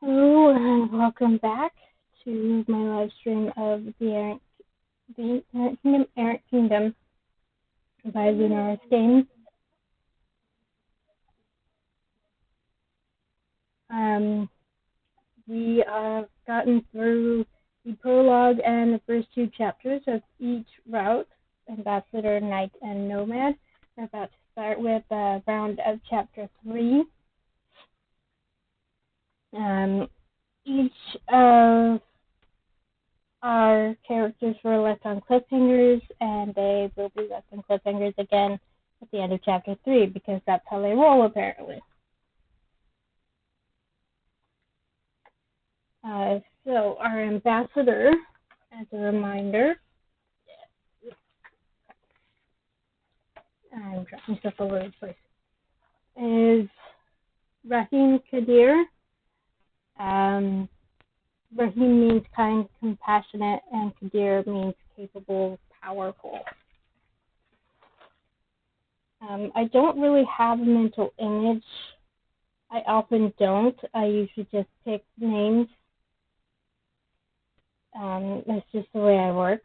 Hello and welcome back to my live stream of the Errant Kingdom by Lunaris Games. We have gotten through the prologue and the first two chapters of each route, Ambassador, Knight, and Nomad. We're about to start with a round of chapter 3. Each of our characters were left on cliffhangers, and they will be left on cliffhangers again at the end of chapter 3, because that's how they roll, apparently. So, our ambassador, as a reminder, I'm dropping stuff all over the place, is Rahim Kadir. Rahim means kind, compassionate, and Kadir means capable, powerful. I don't really have a mental image. I often don't. I usually just pick names. That's just the way I work.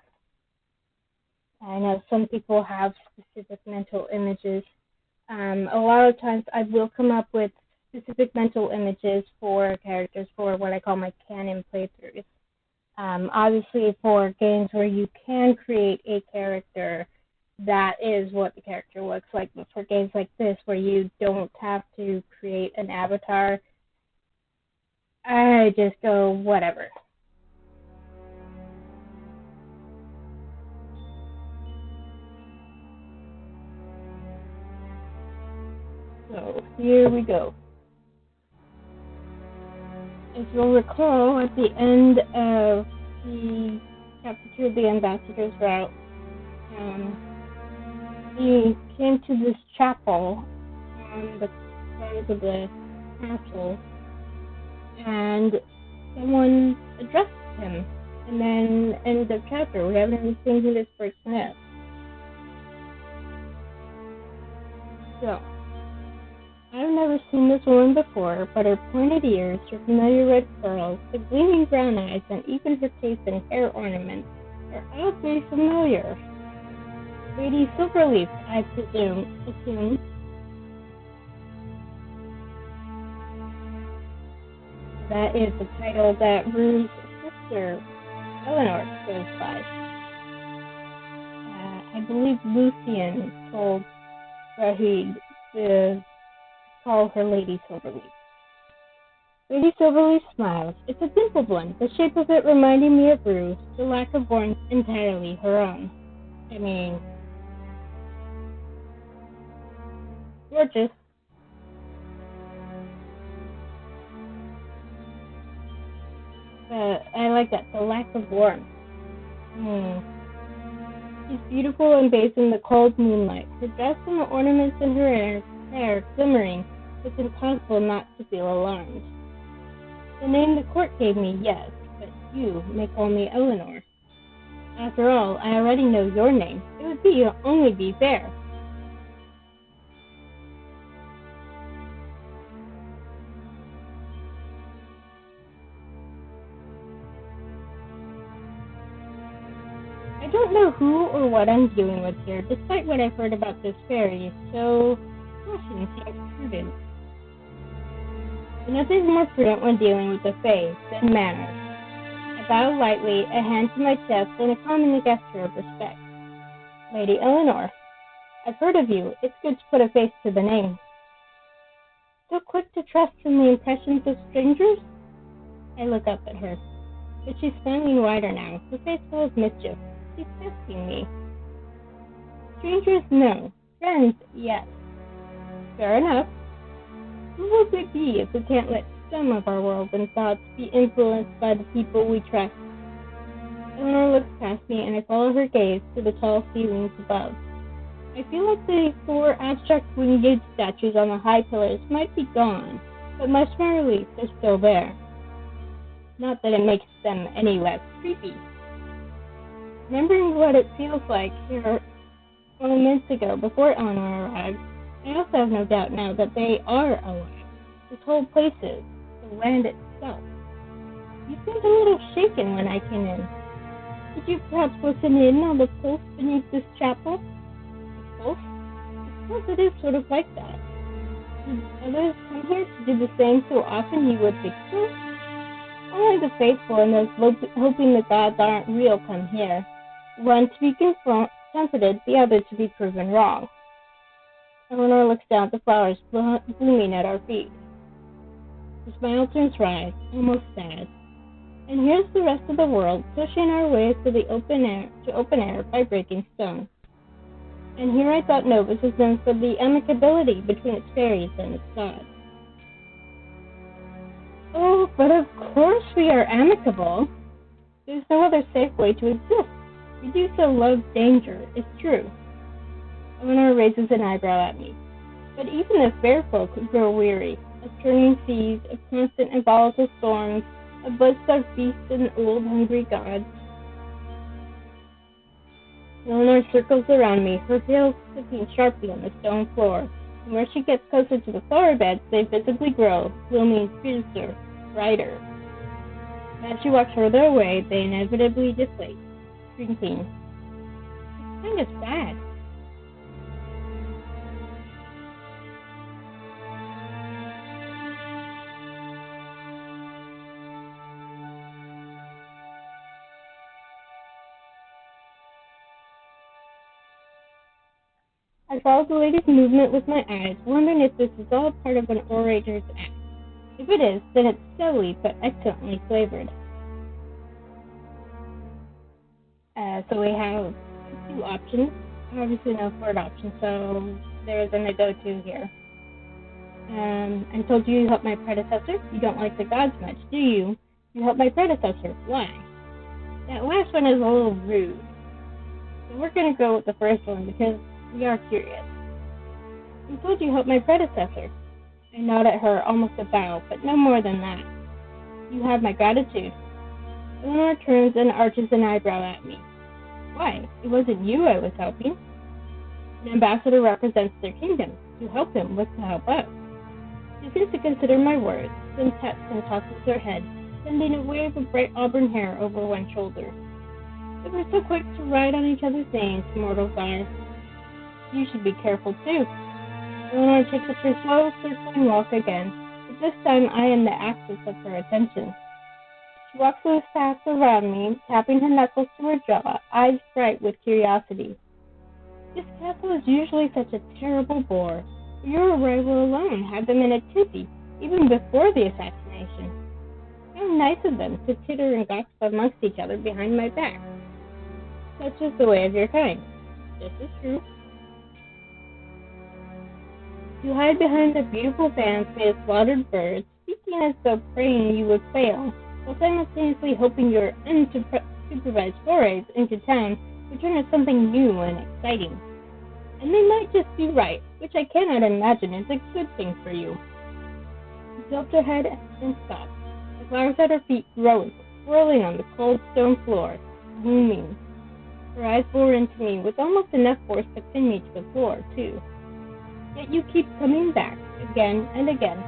I know some people have specific mental images. A lot of times I will come up with specific mental images for characters for what I call my canon playthroughs. Obviously, for games where you can create a character, that is what the character looks like. But for games like this, where you don't have to create an avatar, I just go whatever. So here we go. As you'll recall, at the end of the chapter 2 of the Ambassador's route, he came to this chapel on the side of the castle, and someone addressed him. And then, end of chapter, we haven't even seen who this person is. So, I've never seen this woman before, but her pointed ears, her familiar red curls, the gleaming brown eyes, and even her taste in hair ornaments are oddly familiar. Lady Silverleaf, I assume. That is the title that Rue's sister, Eleanor, goes by. I believe Lucian told Rahid to call her Lady Silverleaf. Lady Silverleaf smiles. It's a dimpled one, the shape of it reminding me of Rue's, the lack of warmth entirely her own. I mean, gorgeous. I like that, the lack of warmth. She's beautiful and bathed in the cold moonlight, her dress and the ornaments in her hair glimmering. It's impossible not to feel alarmed. The name the court gave me, yes, but you may call me Eleanor. After all, I already know your name. It would only be fair. I don't know who or what I'm dealing with here, despite what I've heard about this fairy, so caution seems prudent. Nothing's more prudent when dealing with the Fae than manners. I bow lightly, a hand to my chest, and a common gesture of respect. Lady Eleanor, I've heard of you. It's good to put a face to the name. So quick to trust in the impressions of strangers? I look up at her, but she's smiling wider now, her face full of mischief. She's testing me. Strangers, no. Friends, yes. Fair enough. Who would it be if we can't let some of our world and thoughts be influenced by the people we trust? Eleanor looks past me, and I follow her gaze to the tall ceilings above. I feel like the 4 abstract winged statues on the high pillars might be gone, but much my relief, they're still there. Not that it makes them any less creepy. Remembering what it feels like here moments ago before Eleanor arrived, I also have no doubt now that they are alive. This whole place is, the land itself. You seemed a little shaken when I came in. Did you perhaps listen in on the pulse beneath this chapel? The pulse? I suppose it is sort of like that. Did others come here to do the same so often you would think so? Only the faithful and those hoping the gods aren't real come here. One to be comforted, the other to be proven wrong. Eleanor looks down at the flowers blooming at our feet. Her smile turns wry, almost sad. And here's the rest of the world pushing our way through the open air by breaking stone. And here I thought Novus was known for the amicability between its fairies and its gods. Oh, but of course we are amicable. There's no other safe way to exist. We do so love danger, it's true. Eleanor raises an eyebrow at me. But even the fair folk grow weary of turning seas, of constant and volatile storms, of blood-starved beasts and old hungry gods. Eleanor circles around me, her heels clicking sharply on the stone floor, and where she gets closer to the flower beds, they visibly grow, blooming fiercer, brighter. As she walks further away, they inevitably deflate, shrinking. It's kind of sad. I follow the lady's movement with my eyes, wondering if this is all part of an orator's act. If it is, then it's silly but excellently flavored. So we have two options. Obviously no third option, so there's an go-to here. I told you help my predecessor. You don't like the gods much, do you? You help my predecessor. Why? That last one is a little rude. So we're going to go with the first one because we are curious. I told you help my predecessor. I nod at her, almost a bow, but no more than that. You have my gratitude. Eleanor turns and arches an eyebrow at me. Why? It wasn't you I was helping. An ambassador represents their kingdom. You help him with to help us. She seems to consider my words, then taps and tosses her head, sending a wave of bright auburn hair over one shoulder. They were so quick to ride on each other's names, mortals are. You should be careful too. Eleanor takes up her slow, circling walk again, but this time I am the axis of her attention. She walks those paths around me, tapping her knuckles to her jaw, eyes bright with curiosity. This castle is usually such a terrible bore. Your arrival alone had them in a tizzy, even before the assassination. How nice of them to titter and gossip amongst each other behind my back. Such is the way of your kind. This is true. You hide behind the beautiful bands made of slaughtered birds, speaking as though praying you would fail, while simultaneously hoping your unsupervised forays into town would turn into something new and exciting. And they might just be right, which I cannot imagine is a good thing for you. She tilts her head and stops, the flowers at her feet growing, swirling on the cold stone floor, blooming. Her eyes bore into me with almost enough force to pin me to the floor, too. Yet you keep coming back, again and again,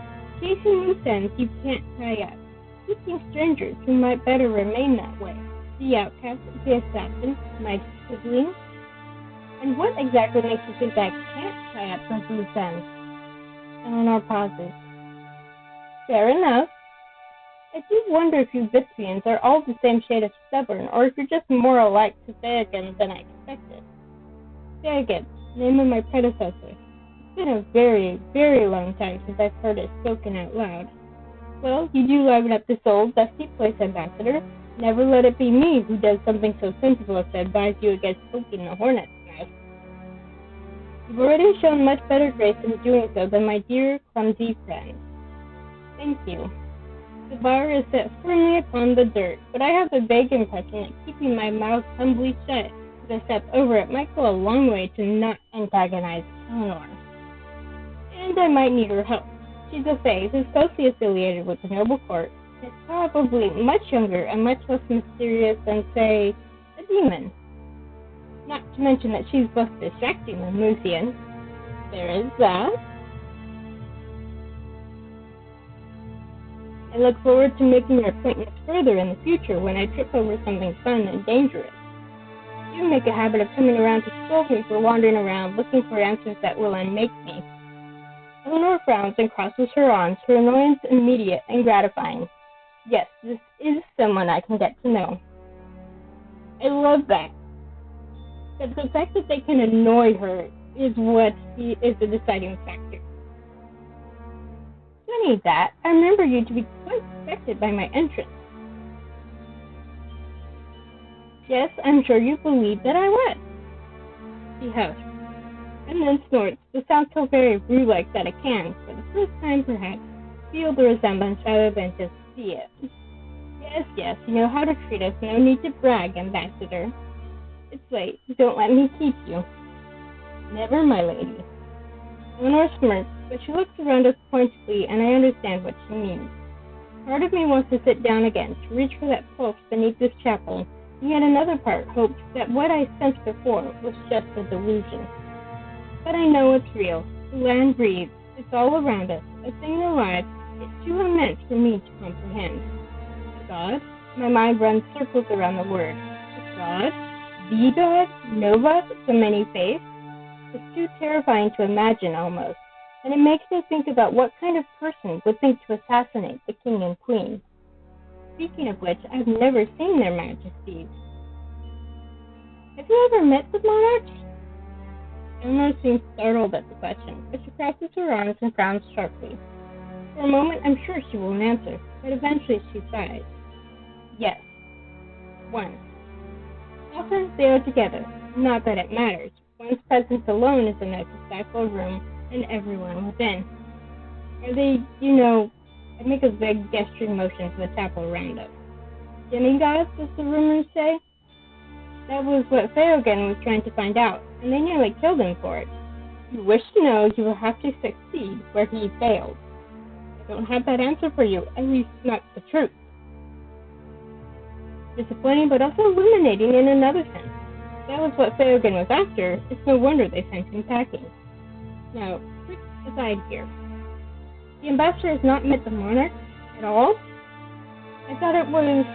chasing loose ends you can't tie up, seeking strangers who might better remain that way, the outcast, the assassin, my sibling. And what exactly makes you think I can't tie up those loose ends? Eleanor pauses. Fair enough. I do wonder if you Vithians are all the same shade of stubborn, or if you're just more alike to Theogen than I expected. Theogen, name of my predecessor. It's been a very, very long time since I've heard it spoken out loud. Well, you do liven up this old, dusty place, Ambassador. Never let it be me who does something so sensible as to advise you against poking the hornet's nest. You've already shown much better grace in doing so than my dear, clumsy friend. Thank you. The bar is set firmly upon the dirt, but I have the vague impression that keeping my mouth humbly shut as I step over it might go a long way to not antagonize Eleanor. And I might need her help. She's a fae who's closely affiliated with the noble court, and is probably much younger and much less mysterious than, say, a demon. Not to mention that she's less distracting than Lucian. There is that. I look forward to making your acquaintance further in the future when I trip over something fun and dangerous. You make a habit of coming around to scold me for wandering around looking for answers that will unmake me. Eleanor frowns and crosses her arms, her annoyance immediate and gratifying. Yes, this is someone I can get to know. I love that. But the fact that they can annoy her is what is the deciding factor. Funny that, I remember you to be quite affected by my entrance. Yes, I'm sure you believed that I was. She huffs, and then snorts, the sound so very Rue-like that I can, for the first time perhaps, feel the resemblance rather than just see it. Yes, you know how to treat us, no need to brag, Ambassador. It's late, don't let me keep you. Never, my lady. Eleanor smirks, but she looks around us pointedly, and I understand what she means. Part of me wants to sit down again, to reach for that pulse beneath this chapel, and yet another part hopes that what I sensed before was just a delusion. But I know it's real. The land breathes. It's all around us, a thing alive, yet too immense for me to comprehend. A god? My mind runs circles around the word. A god? The god? Novus? The many-faced? It's too terrifying to imagine, almost, and it makes me think about what kind of person would think to assassinate the king and queen. Speaking of which, I've never seen their majesties. Have you ever met the monarchs? Eleanor seems startled at the question, but she crosses her arms and frowns sharply. For a moment, I'm sure she won't answer, but eventually she sighs. Yes. Once. Often they are together, not that it matters. One's presence alone is enough to stifle a room and everyone within. Are they, I make a vague gesturing motion to the chapel around us. Demigods, as the rumors say? That was what Theogen was trying to find out, and they nearly killed him for it. If you wish to know, you will have to succeed where he failed. I don't have that answer for you, at least not the truth. Disappointing, but also illuminating in another sense. That was what Theogen was after. It's no wonder they sent him packing. Now, quick aside here. The ambassador has not met the monarch at all? I thought it was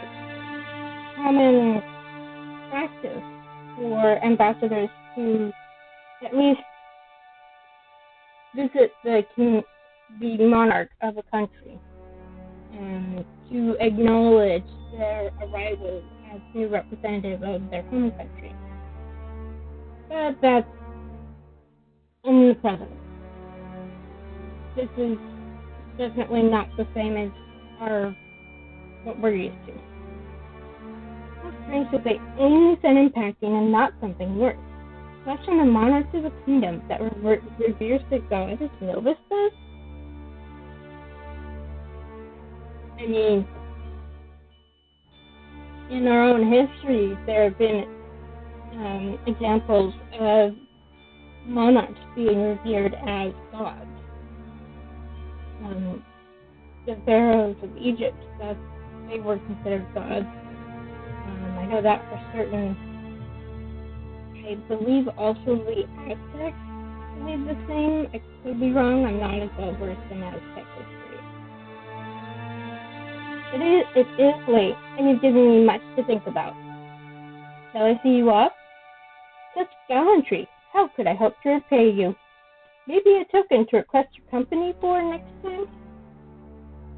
common practice for ambassadors to at least visit the monarch of a country and to acknowledge their arrival as new representative of their home country. But that's in the present. This is definitely not the same as what we're used to. How strange that they only send him packing and not something worse. Question the monarchs of a kingdom that reveres the god as Novus does? I mean, in our own history, there have been examples of monarchs being revered as gods. The pharaohs of Egypt, that they were considered gods. I know that for certain. I believe also the Aztecs believe the same. I could be wrong. I'm not as well versed in Aztec history. It is late, and you've given me much to think about. Shall I see you off? Such gallantry! How could I hope to repay you? Maybe a token to request your company for next time?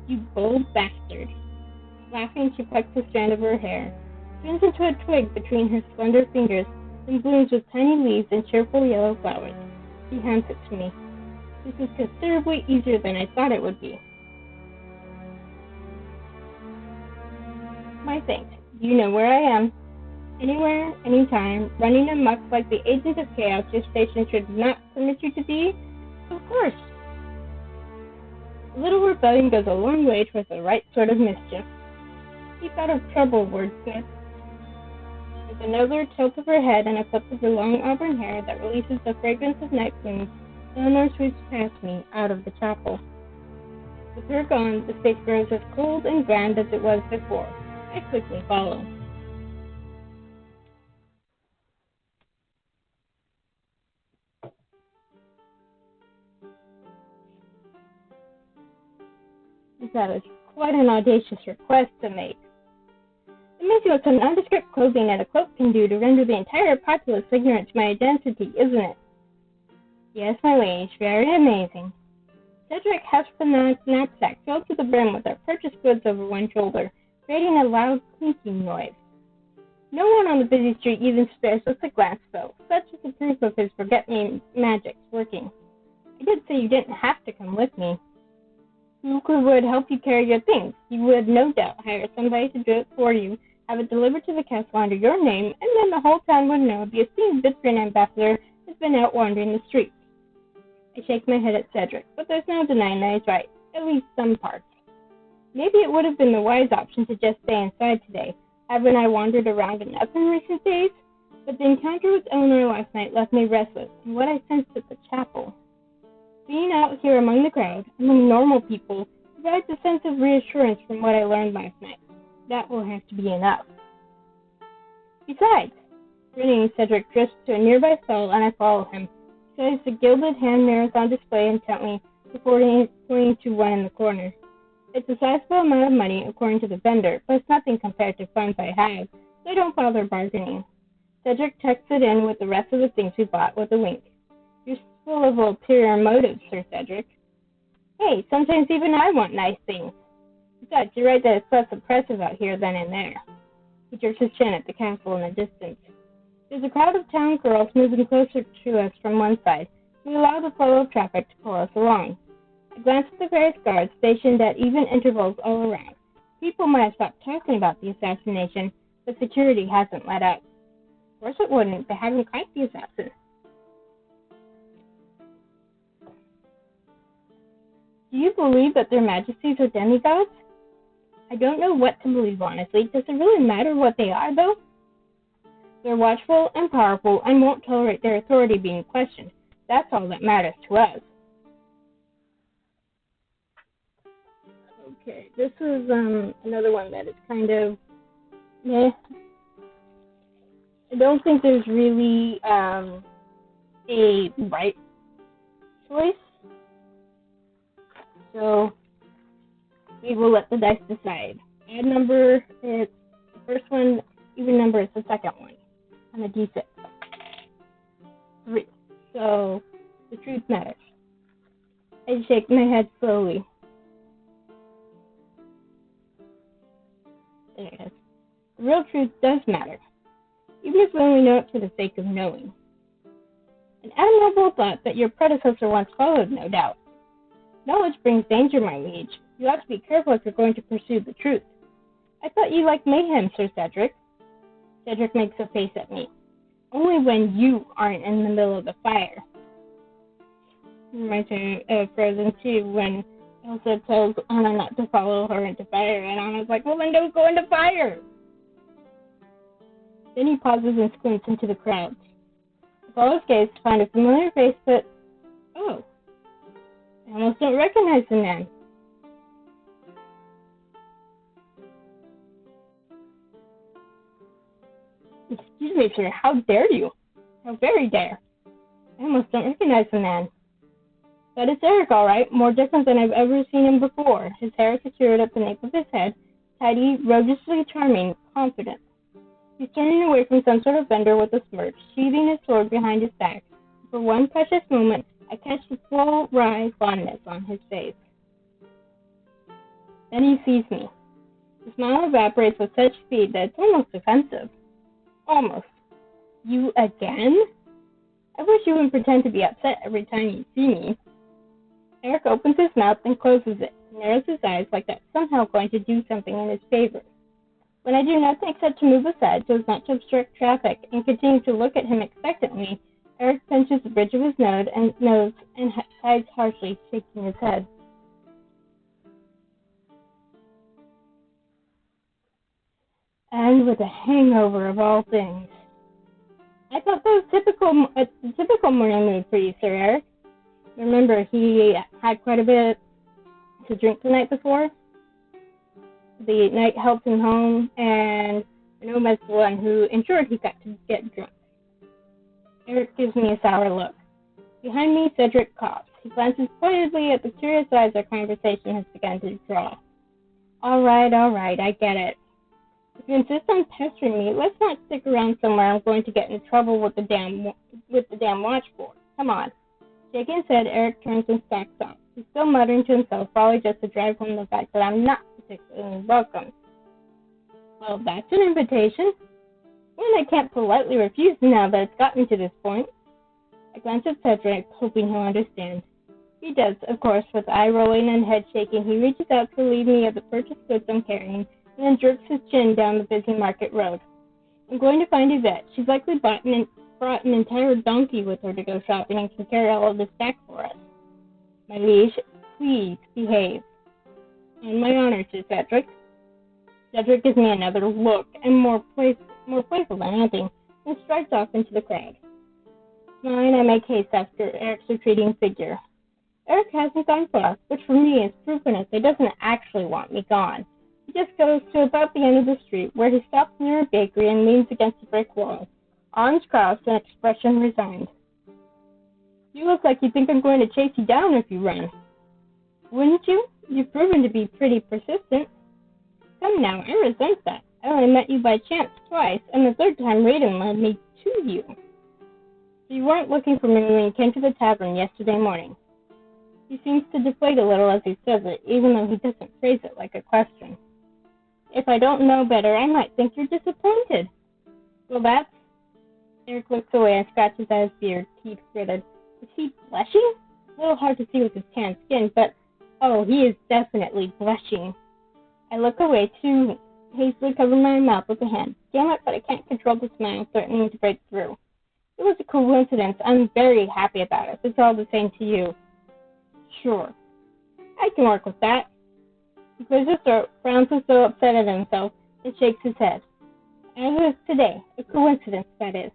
You bold bastard. Laughing, she plucks a strand of her hair, turns into a twig between her slender fingers, and blooms with tiny leaves and cheerful yellow flowers. She hands it to me. This is considerably easier than I thought it would be. My thanks. You know where I am. Anywhere, anytime, running amok like the agent of chaos your station should not permit you to be? Of course. A little rebellion goes a long way towards the right sort of mischief. Keep out of trouble, wordsmith. With another tilt of her head and a flip of her long auburn hair that releases the fragrance of night blooms, Eleanor sweeps past me, out of the chapel. With her gone, the space grows as cold and grand as it was before. I quickly follow. Is that a Quite an audacious request to make. Amazing what some nondescript clothing and a cloak can do to render the entire populace ignorant to my identity, isn't it? Yes, my liege, very amazing. Cedric heft the knapsack filled to the brim with our purchased goods over one shoulder, creating a loud clinking noise. No one on the busy street even spares us a glance, though. Such is the proof of his forget-me magics working. I did say you didn't have to come with me. Who would help you carry your things? You would no doubt hire somebody to do it for you, have it delivered to the castle under your name, and then the whole town would know the esteemed Bitcoin ambassador has been out wandering the streets. I shake my head at Cedric, but there's no denying that he's right, at least some parts. Maybe it would have been the wise option to just stay inside today, haven't I wandered around enough in recent days? But the encounter with Eleanor last night left me restless, and what I sensed at the chapel. Being out here among the crowd, among normal people, provides a sense of reassurance from what I learned last night. That will have to be enough. Besides, grinning, Cedric drifts to a nearby stall, and I follow him. He studies the gilded hand mirrors on display intently before pointing to one in the corner. It's a sizable amount of money, according to the vendor, but it's nothing compared to funds I have, so I don't bother bargaining. Cedric tucks it in with the rest of the things we bought with a wink. You're full of ulterior motives, Sir Cedric. Hey, sometimes even I want nice things. Besides, you're right that it's less oppressive out here than in there. He jerks his chin at the castle in the distance. There's a crowd of town girls moving closer to us from one side. We allow the flow of traffic to pull us along. I glance at the various guards stationed at even intervals all around. People might have stopped talking about the assassination, but security hasn't let up. Of course it wouldn't. They haven't caught the assassin. Do you believe that their majesties are demigods? I don't know what to believe, honestly. Does it really matter what they are, though? They're watchful and powerful and won't tolerate their authority being questioned. That's all that matters to us. Okay, this is another one that is kind of meh. I don't think there's really a right choice. So we will let the dice decide. Odd number is the first one, even number is the second one on a d6. 3. So the truth matters. I shake my head slowly. There it is. The real truth does matter, even if we only know it for the sake of knowing. An admirable thought that your predecessor once followed, no doubt. Knowledge brings danger, my liege. You ought to be careful if you're going to pursue the truth. I thought you liked mayhem, Sir Cedric. Cedric makes a face at me. Only when you aren't in the middle of the fire. Reminds me of Frozen 2 when Elsa tells Anna not to follow her into fire, and Anna's like, well, then don't go into fire. Then he pauses and squints into the crowd. I follow his gaze to find a familiar face, but, oh, I almost don't recognize the man. Excuse me, sir, how dare you? How very dare. I almost don't recognize the man. But it's Eric, all right, more different than I've ever seen him before. His hair secured at the nape of his head, tidy, roguishly charming, confident. He's turning away from some sort of vendor with a smirch, sheathing his sword behind his back. For one precious moment, I catch the full wry fondness on his face. Then he sees me. The smile evaporates with such speed that it's almost offensive. Almost. You again? I wish you wouldn't pretend to be upset every time you see me. Eric opens his mouth and closes it, narrows his eyes like that's somehow going to do something in his favor. When I do nothing except to move aside so as not to obstruct traffic and continue to look at him expectantly, Eric pinches the bridge of his nose and sighs harshly, shaking his head. And with a hangover of all things. I thought that was a typical morning mood for you, Sir Eric. Remember, he had quite a bit to drink the night before. The night helped him home, and Nomad's the one who ensured he got to get drunk. Eric gives me a sour look. Behind me, Cedric coughs. He glances pointedly at the curious eyes our conversation has begun to draw. All right, I get it. If you insist on pestering me, let's not stick around somewhere I'm going to get into trouble with the damn watch for. Come on. Shaking his head, Eric turns and stacks off. He's still muttering to himself, probably just to drive home the fact that I'm not particularly welcome. Well, that's an invitation. And I can't politely refuse now that it's gotten to this point. I glance at Cedric, hoping he'll understand. He does, of course, with eye rolling and head shaking. He reaches out to relieve me of the purchased goods I'm carrying, and then jerks his chin down the busy market road. I'm going to find Yvette. She's likely brought an entire donkey with her to go shopping and can carry all of this back for us. My liege, please behave. On my honor, says Cedric. Cedric gives me another look, and more playful than anything, and strides off into the crowd. Smiling, I make haste after Eric's retreating figure. Eric hasn't gone far, which for me is proof enough he doesn't actually want me gone. He just goes to about the end of the street, where he stops near a bakery and leans against a brick wall, arms crossed and expression resigned. You look like you think I'm going to chase you down if you run. Wouldn't you? You've proven to be pretty persistent. Come now, I resent that. I only met you by chance twice, and the third time Raiden led me to you. So you weren't looking for me when you came to the tavern yesterday morning. He seems to deflate a little as he says it, even though he doesn't phrase it like a question. If I don't know better, I might think you're disappointed. Well, that's... Eric looks away and scratches at his beard, teeth gritted. Is he blushing? A little hard to see with his tan skin, but... Oh, he is definitely blushing. I look away, too, hastily covering my mouth with a hand. Damn it, but I can't control the smile threatening to break through. It was a coincidence. I'm very happy about it. It's all the same to you. Sure. I can work with that. He clears his throat, frowns as though upset at himself, and shakes his head. As is today. A coincidence, that is.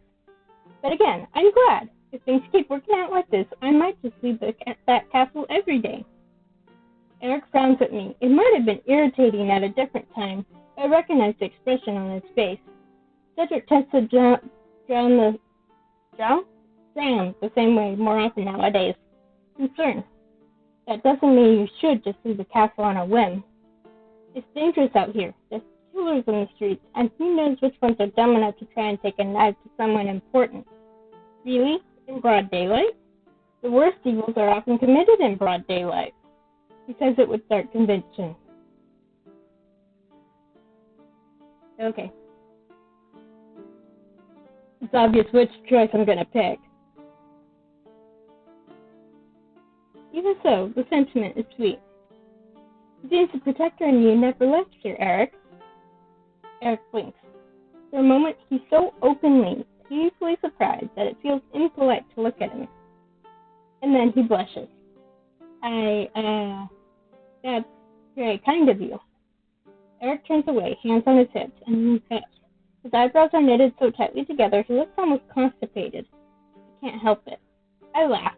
But again, I'm glad. If things keep working out like this, I might just leave that castle every day. Eric frowns at me. It might have been irritating at a different time, but I recognize the expression on his face. Cedric tends to drown the same way more often nowadays. Concern. That doesn't mean you should just leave the castle on a whim. It's dangerous out here. There's killers in the streets, and who knows which ones are dumb enough to try and take a knife to someone important. Really? In broad daylight? The worst evils are often committed in broad daylight. He says it with dark conviction. Okay. It's obvious which choice I'm going to pick. Even so, the sentiment is sweet. James, the protector in you never left here, Eric. Eric blinks. For a moment, he's so openly, painfully surprised that it feels impolite to look at him. And then he blushes. That's very kind of you. Eric turns away, hands on his hips, and moves up. His eyebrows are knitted so tightly together, he looks almost constipated. I can't help it. I laugh.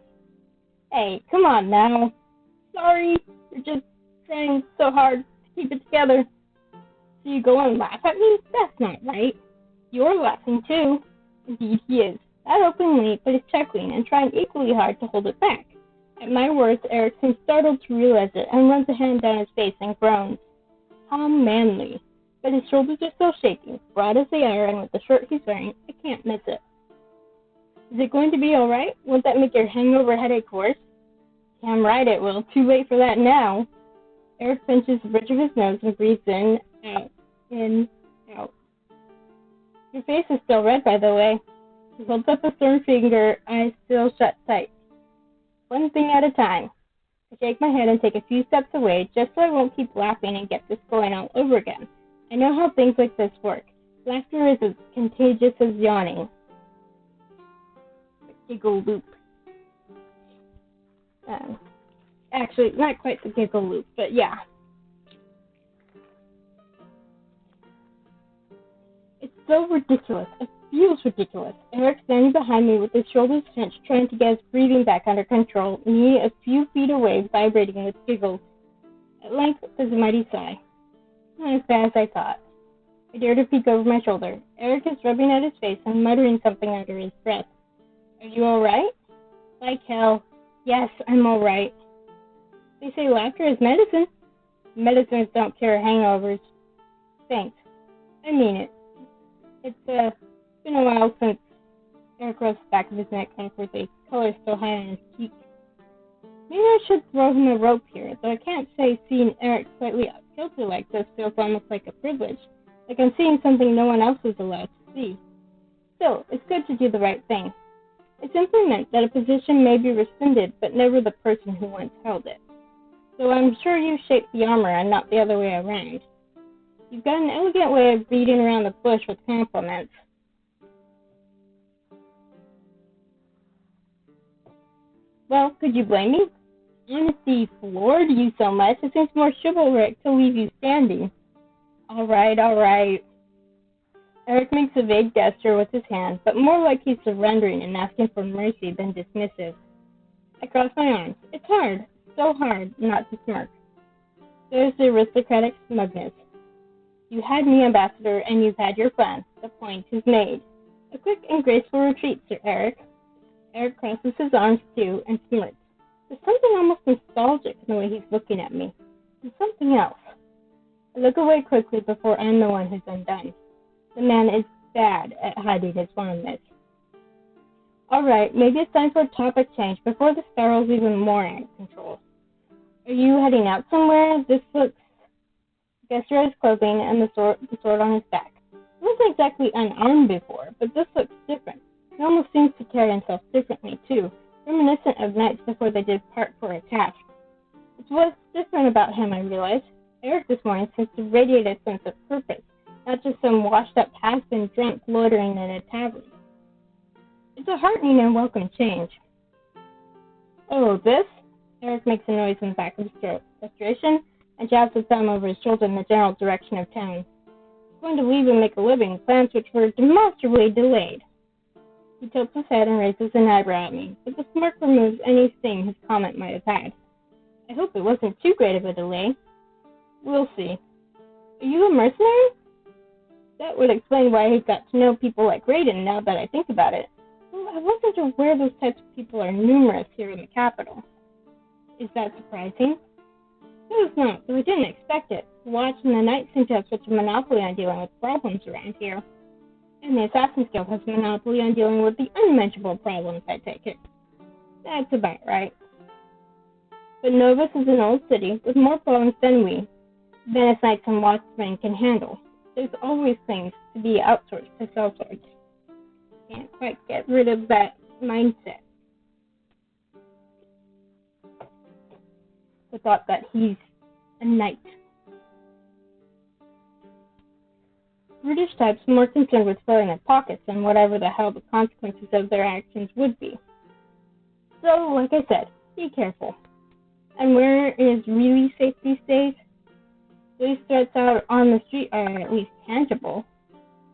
Hey, come on now. Sorry, you're just trying so hard to keep it together. So you go and laugh at me? That's not right. You're laughing too. Indeed he is. Not openly, but he's chuckling and trying equally hard to hold it back. At my words, Eric seems startled to realize it and runs a hand down his face and groans. How manly. But his shoulders are still shaking, broad as they are, and with the shirt he's wearing, I can't miss it. Is it going to be all right? Won't that make your hangover headache worse? Damn right it will. Too late for that now. Eric pinches the bridge of his nose and breathes in, out. Your face is still red, by the way. He holds up a stern finger, eyes still shut tight. One thing at a time. I shake my head and take a few steps away, just so I won't keep laughing and get this going all over again. I know how things like this work. Laughter is as contagious as yawning. The giggle loop. Actually, not quite the giggle loop, but yeah. It's so ridiculous. It feels ridiculous. Eric standing behind me with his shoulders hunched, trying to get his breathing back under control, me a few feet away, vibrating with giggles. At length, there's a mighty sigh. Not as bad as I thought. I dare to peek over my shoulder. Eric is rubbing at his face and muttering something under his breath. Are you all right? Like hell. Yes, I'm all right. They say laughter is medicine. Medicines don't cure hangovers. Thanks. I mean it. It's been a while since Eric rubs the back of his neck awkwardly, color still high on his cheek. Maybe I should throw him a rope here, though I can't say seeing Eric slightly guilty like this feels almost like a privilege, like I'm seeing something no one else is allowed to see. Still, it's good to do the right thing. It simply meant that a position may be rescinded, but never the person who once held it. So I'm sure you shaped the armor and not the other way around. You've got an elegant way of beating around the bush with compliments. Well, could you blame me? Honesty floored you so much, it seems more chivalric to leave you standing. All right. Eric makes a vague gesture with his hand, but more like he's surrendering and asking for mercy than dismissive. I cross my arms. It's hard, so hard, not to smirk. There's the aristocratic smugness. You had me, Ambassador, and you've had your fun. The point is made. A quick and graceful retreat, Sir Eric. Eric crosses his arms, too, and smirks. There's something almost nostalgic in the way he's looking at me. There's something else. I look away quickly before I'm the one who's undone. The man is bad at hiding his fondness. All right, maybe it's time for a topic change before the spiral's even more out of control. Are you heading out somewhere? This looks... Gesture his clothing and the sword on his back. He wasn't exactly unarmed before, but this looks different. He almost seems to carry himself differently, too, reminiscent of nights before they did part for a task. It's what's different about him, I realized. Eric this morning seems to radiate a sense of purpose, not just some washed-up has-been drunk loitering in a tavern. It's a heartening and welcome change. Oh, this? Eric makes a noise in the back of his throat. Frustration? And jabs his thumb over his shoulder in the general direction of town. He's going to leave and make a living, plans which were demonstrably delayed. He tilts his head and raises an eyebrow at me, but the smirk removes any sting his comment might have had. I hope it wasn't too great of a delay. We'll see. Are you a mercenary? That would explain why he's got to know people like Raiden, now that I think about it. Well, I wasn't aware those types of people are numerous here in the capital. Is that surprising? No, it's not, though I didn't expect it. The Watch and the Knights seem to have such a monopoly on dealing with problems around here. And the Assassin's Guild has a monopoly on dealing with the unmentionable problems, I take it. That's about right. But Novus is an old city with more problems than we, Venice Knights and Watchmen, can handle. There's always things to be outsourced to sell swords. Can't quite get rid of that mindset. The thought that he's a knight. British types more concerned with filling their pockets than whatever the hell the consequences of their actions would be. So, like I said, be careful. And where is really safe these days? These threats out on the street are at least tangible.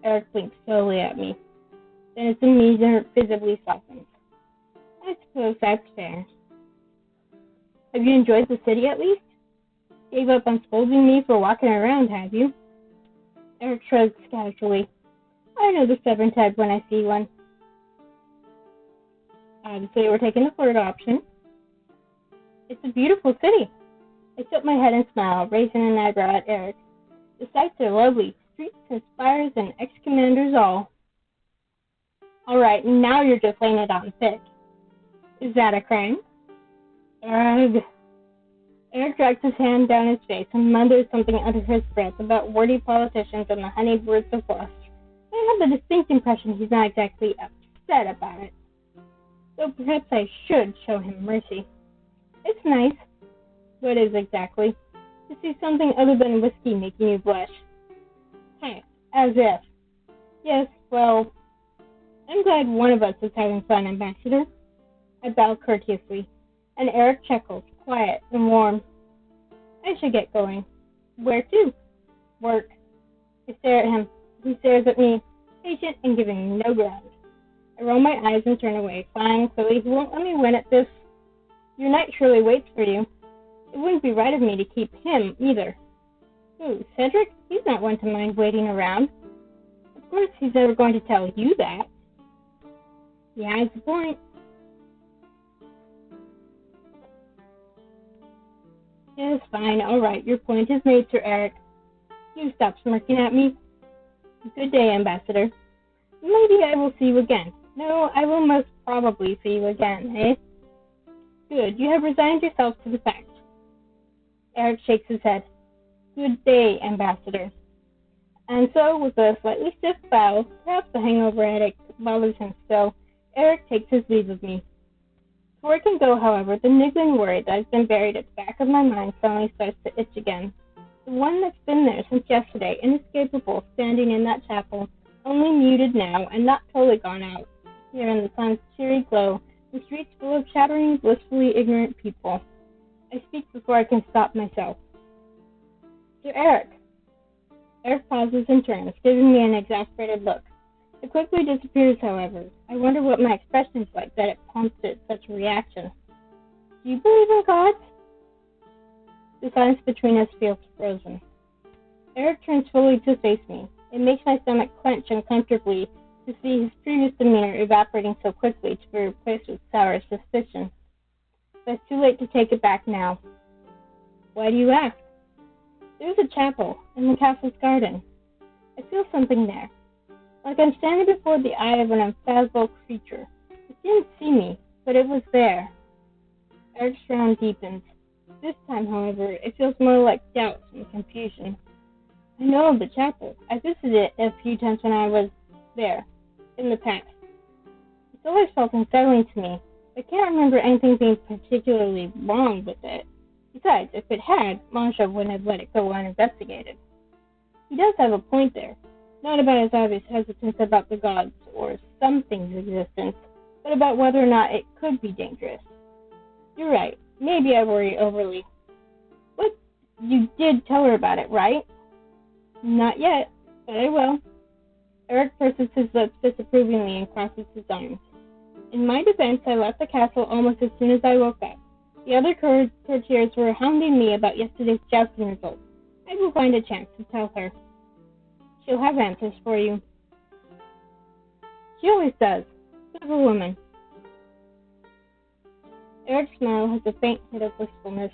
Eric blinks slowly at me. Then his demeanor visibly softens. I suppose that's fair. Have you enjoyed the city at least? Gave up on scolding me for walking around, have you? Eric shrugs casually. I know the stubborn type when I see one. Obviously, we're taking the third option. It's a beautiful city. I tilt my head and smile, raising an eyebrow at Eric. The sights are lovely. Streets and spires and ex-commanders all. All right, now you're just laying it on thick. Is that a crime? Ugh. Eric drags his hand down his face and mutters something under his breath about wordy politicians and the honeyed words of lust. I have a distinct impression he's not exactly upset about it. So perhaps I should show him mercy. It's nice. What is exactly? To see something other than whiskey making you blush. As if. Yes, well, I'm glad one of us is having fun, Ambassador. I bow courteously, and Eric chuckles, quiet and warm. I should get going. Where to? Work. I stare at him. He stares at me, patient and giving no ground. I roll my eyes and turn away, fine, clearly he won't let me win at this. Your knight surely waits for you. It wouldn't be right of me to keep him, either. Who, Cedric? He's not one to mind waiting around. Of course he's never going to tell you that. He has a point. Yes, fine, all right. Your point is made, Sir Eric. You stop smirking at me. Good day, Ambassador. Maybe I will see you again. No, I will most probably see you again, eh? Good, you have resigned yourself to the fact. Eric shakes his head. Good day, Ambassador. And so, with a slightly stiff bow, perhaps the hangover headache bothers him still, Eric takes his leave of me. Before I can go, however, the niggling worry that has been buried at the back of my mind suddenly starts to itch again. The one that's been there since yesterday, inescapable, standing in that chapel, only muted now and not totally gone out, here in the sun's cheery glow, the streets full of chattering, blissfully ignorant people. I speak before I can stop myself. Sir Eric. Eric pauses and turns, giving me an exasperated look. It quickly disappears, however. I wonder what my expression is like that it prompted such a reaction. Do you believe in God? The silence between us feels frozen. Eric turns fully to face me. It makes my stomach clench uncomfortably to see his previous demeanor evaporating so quickly to be replaced with sour suspicion. But it's too late to take it back now. Why do you ask? There's a chapel in the castle's garden. I feel something there. Like I'm standing before the eye of an unfathomable creature. It didn't see me, but it was there. Eric's frown deepens. This time, however, it feels more like doubt and confusion. I know of the chapel. I visited it a few times when I was there, in the past. It's always felt unsettling to me. I can't remember anything being particularly wrong with it. Besides, if it had, Masha wouldn't have let it go uninvestigated. He does have a point there. Not about his obvious hesitance about the gods or something's existence, but about whether or not it could be dangerous. You're right. Maybe I worry overly. What? You did tell her about it, right? Not yet, but I will. Eric purses his lips disapprovingly and crosses his arms. In my defense, I left the castle almost as soon as I woke up. The other courtiers were hounding me about yesterday's jousting results. I will find a chance to tell her. She'll have answers for you. She always does. Good of a woman. Eric's smile has a faint hint of wistfulness.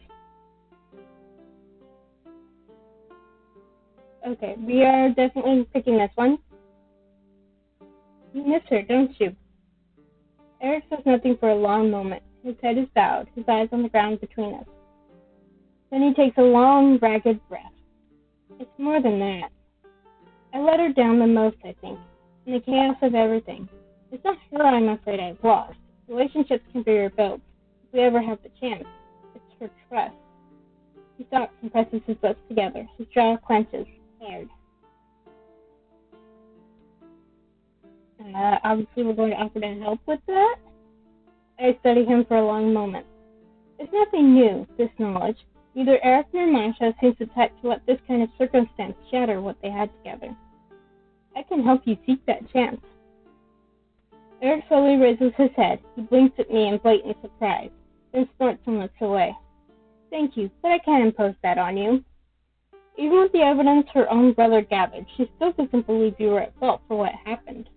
Okay, we are definitely picking this one. You miss her, don't you? Eric says nothing for a long moment. His head is bowed, his eyes on the ground between us. Then he takes a long, ragged breath. It's more than that. I let her down the most, I think, in the chaos of everything. It's not her I'm afraid I've lost. Relationships can be rebuilt, if we ever have the chance. It's her trust. He stops and presses his lips together. His jaw clenches, hard. Obviously we're going to offer to help with that. I study him for a long moment. It's nothing new, this knowledge. Neither Eric nor Masha seems the type to let this kind of circumstance shatter what they had together. I can help you seek that chance. Eric slowly raises his head. He blinks at me in blatant surprise, then snorts and looks away. Thank you, but I can't impose that on you. Even with the evidence her own brother gathered, she still doesn't believe you were at fault for what happened.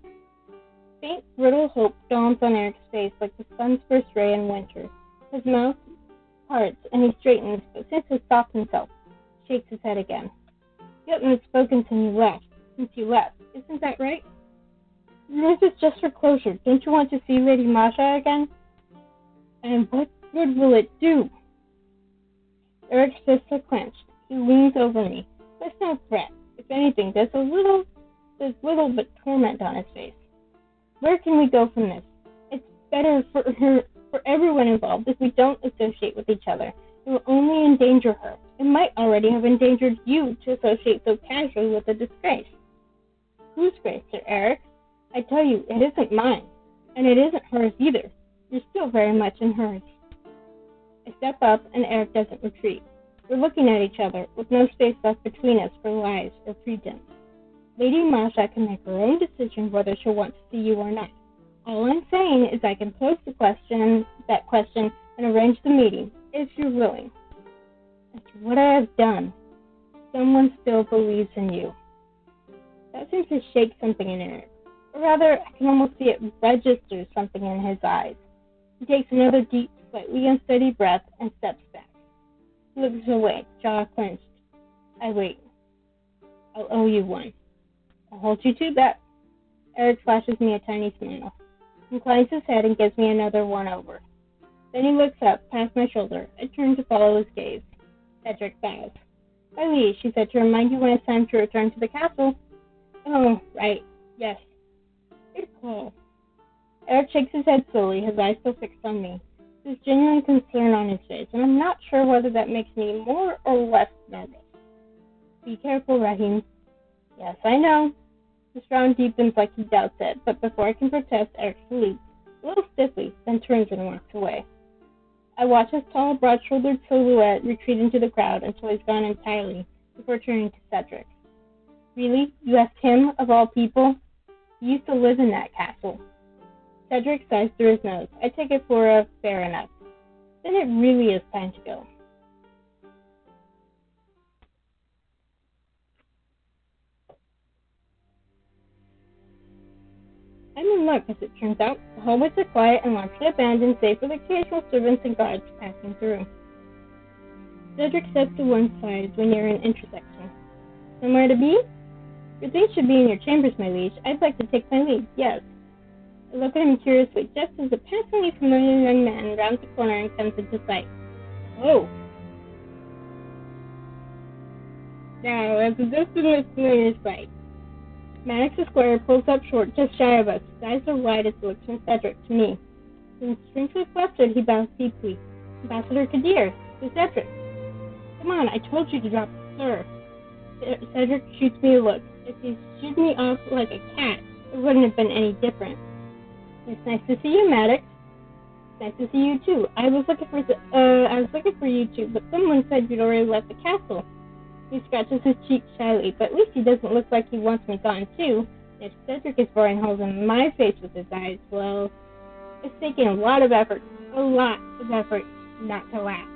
Faint, brittle hope dawns on Eric's face like the sun's first ray in winter. His mouth parts and he straightens, but seems to stop himself. Shakes his head again. You haven't spoken since you left. Isn't that right? This is just for closure. Don't you want to see Lady Masha again? And what good will it do? Eric's fists are clenched. He leans over me. There's no threat. If anything, there's little but torment on his face. Where can we go from this? It's better for everyone involved if we don't associate with each other. It will only endanger her. It might already have endangered you to associate so casually with a disgrace. Whose grace, Sir Eric? I tell you, it isn't mine, and it isn't hers either. You're still very much in hers. I step up, and Eric doesn't retreat. We're looking at each other, with no space left between us for lies or pretense. Lady Masha can make her own decision whether she'll want to see you or not. All I'm saying is I can pose that question, and arrange the meeting, if you're willing. After what I have done, someone still believes in you. That seems to shake something in Eric. Or rather, I can almost see it register something in his eyes. He takes another deep, slightly unsteady breath and steps back. looks away, jaw clenched. I wait. I'll owe you one. I'll hold you to that. Eric flashes me a tiny smile, inclines his head and gives me another one over. Then he looks up, past my shoulder. I turn to follow his gaze. Cedric bows. Lee, she said to remind you when it's time to return to the castle. Oh, right. Yes. Good call. Eric shakes his head slowly, his eyes still fixed on me. There's genuine concern on his face, and I'm not sure whether that makes me more or less nervous. Be careful, Rahim. Yes, I know. His frown deepens like he doubts it, but before I can protest, Eric salutes, a little stiffly, then turns and walks away. I watch his tall, broad-shouldered silhouette retreat into the crowd until he's gone entirely, before turning to Cedric. Really? You asked him, of all people? He used to live in that castle. Cedric sighs through his nose. I take it for a fair enough. Then it really is time to go. I'm in luck, as it turns out. The hallways are quiet and largely abandoned, save for the occasional servants and guards passing through. Cedric steps to one side when you're in an intersection. Somewhere to be? Your things should be in your chambers, my liege. I'd like to take my leave, yes. I look at him curiously, just as a passingly familiar young man rounds the corner and comes into sight. Oh! Now, as a distant familiar sight. Maddox Esquire pulls up short, just shy of us. His eyes are wide as he looks from Cedric to me. Then, strangely flustered, he bows deeply. Ambassador Kadir, to Cedric. Come on, I told you to drop the sir. Cedric shoots me a look. If he shoots me off like a cat, it wouldn't have been any different. It's nice to see you, Maddox. Nice to see you too. I was looking for you too, but someone said you'd already left the castle. He scratches his cheek shyly, but at least he doesn't look like he wants me gone too. If Cedric is boring holes in my face with his eyes, well, it's taking a lot of effort not to laugh.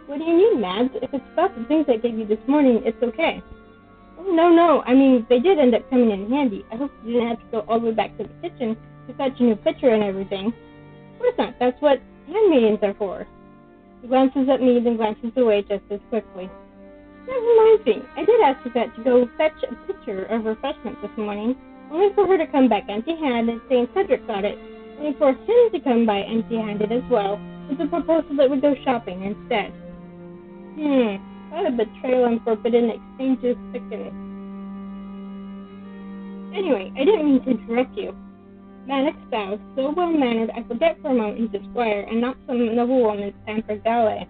What do you mean, Mads? If it's about the things I gave you this morning, it's okay. Oh, no. I mean, they did end up coming in handy. I hope you didn't have to go all the way back to the kitchen to fetch a new pitcher and everything. Of course not. That's what handmaidens are for. He glances at me, then glances away just as quickly. That reminds me, I did ask Yvette to go fetch a pitcher of refreshment this morning, only for her to come back empty-handed, saying Cedric got it, only for him to come by empty-handed as well, with a proposal that we go shopping instead. What a betrayal and forbidden exchanges thicken. Anyway, I didn't mean to interrupt you. Maddox bows, so well-mannered I forget for a moment he's a squire and not some noblewoman's pampered valet.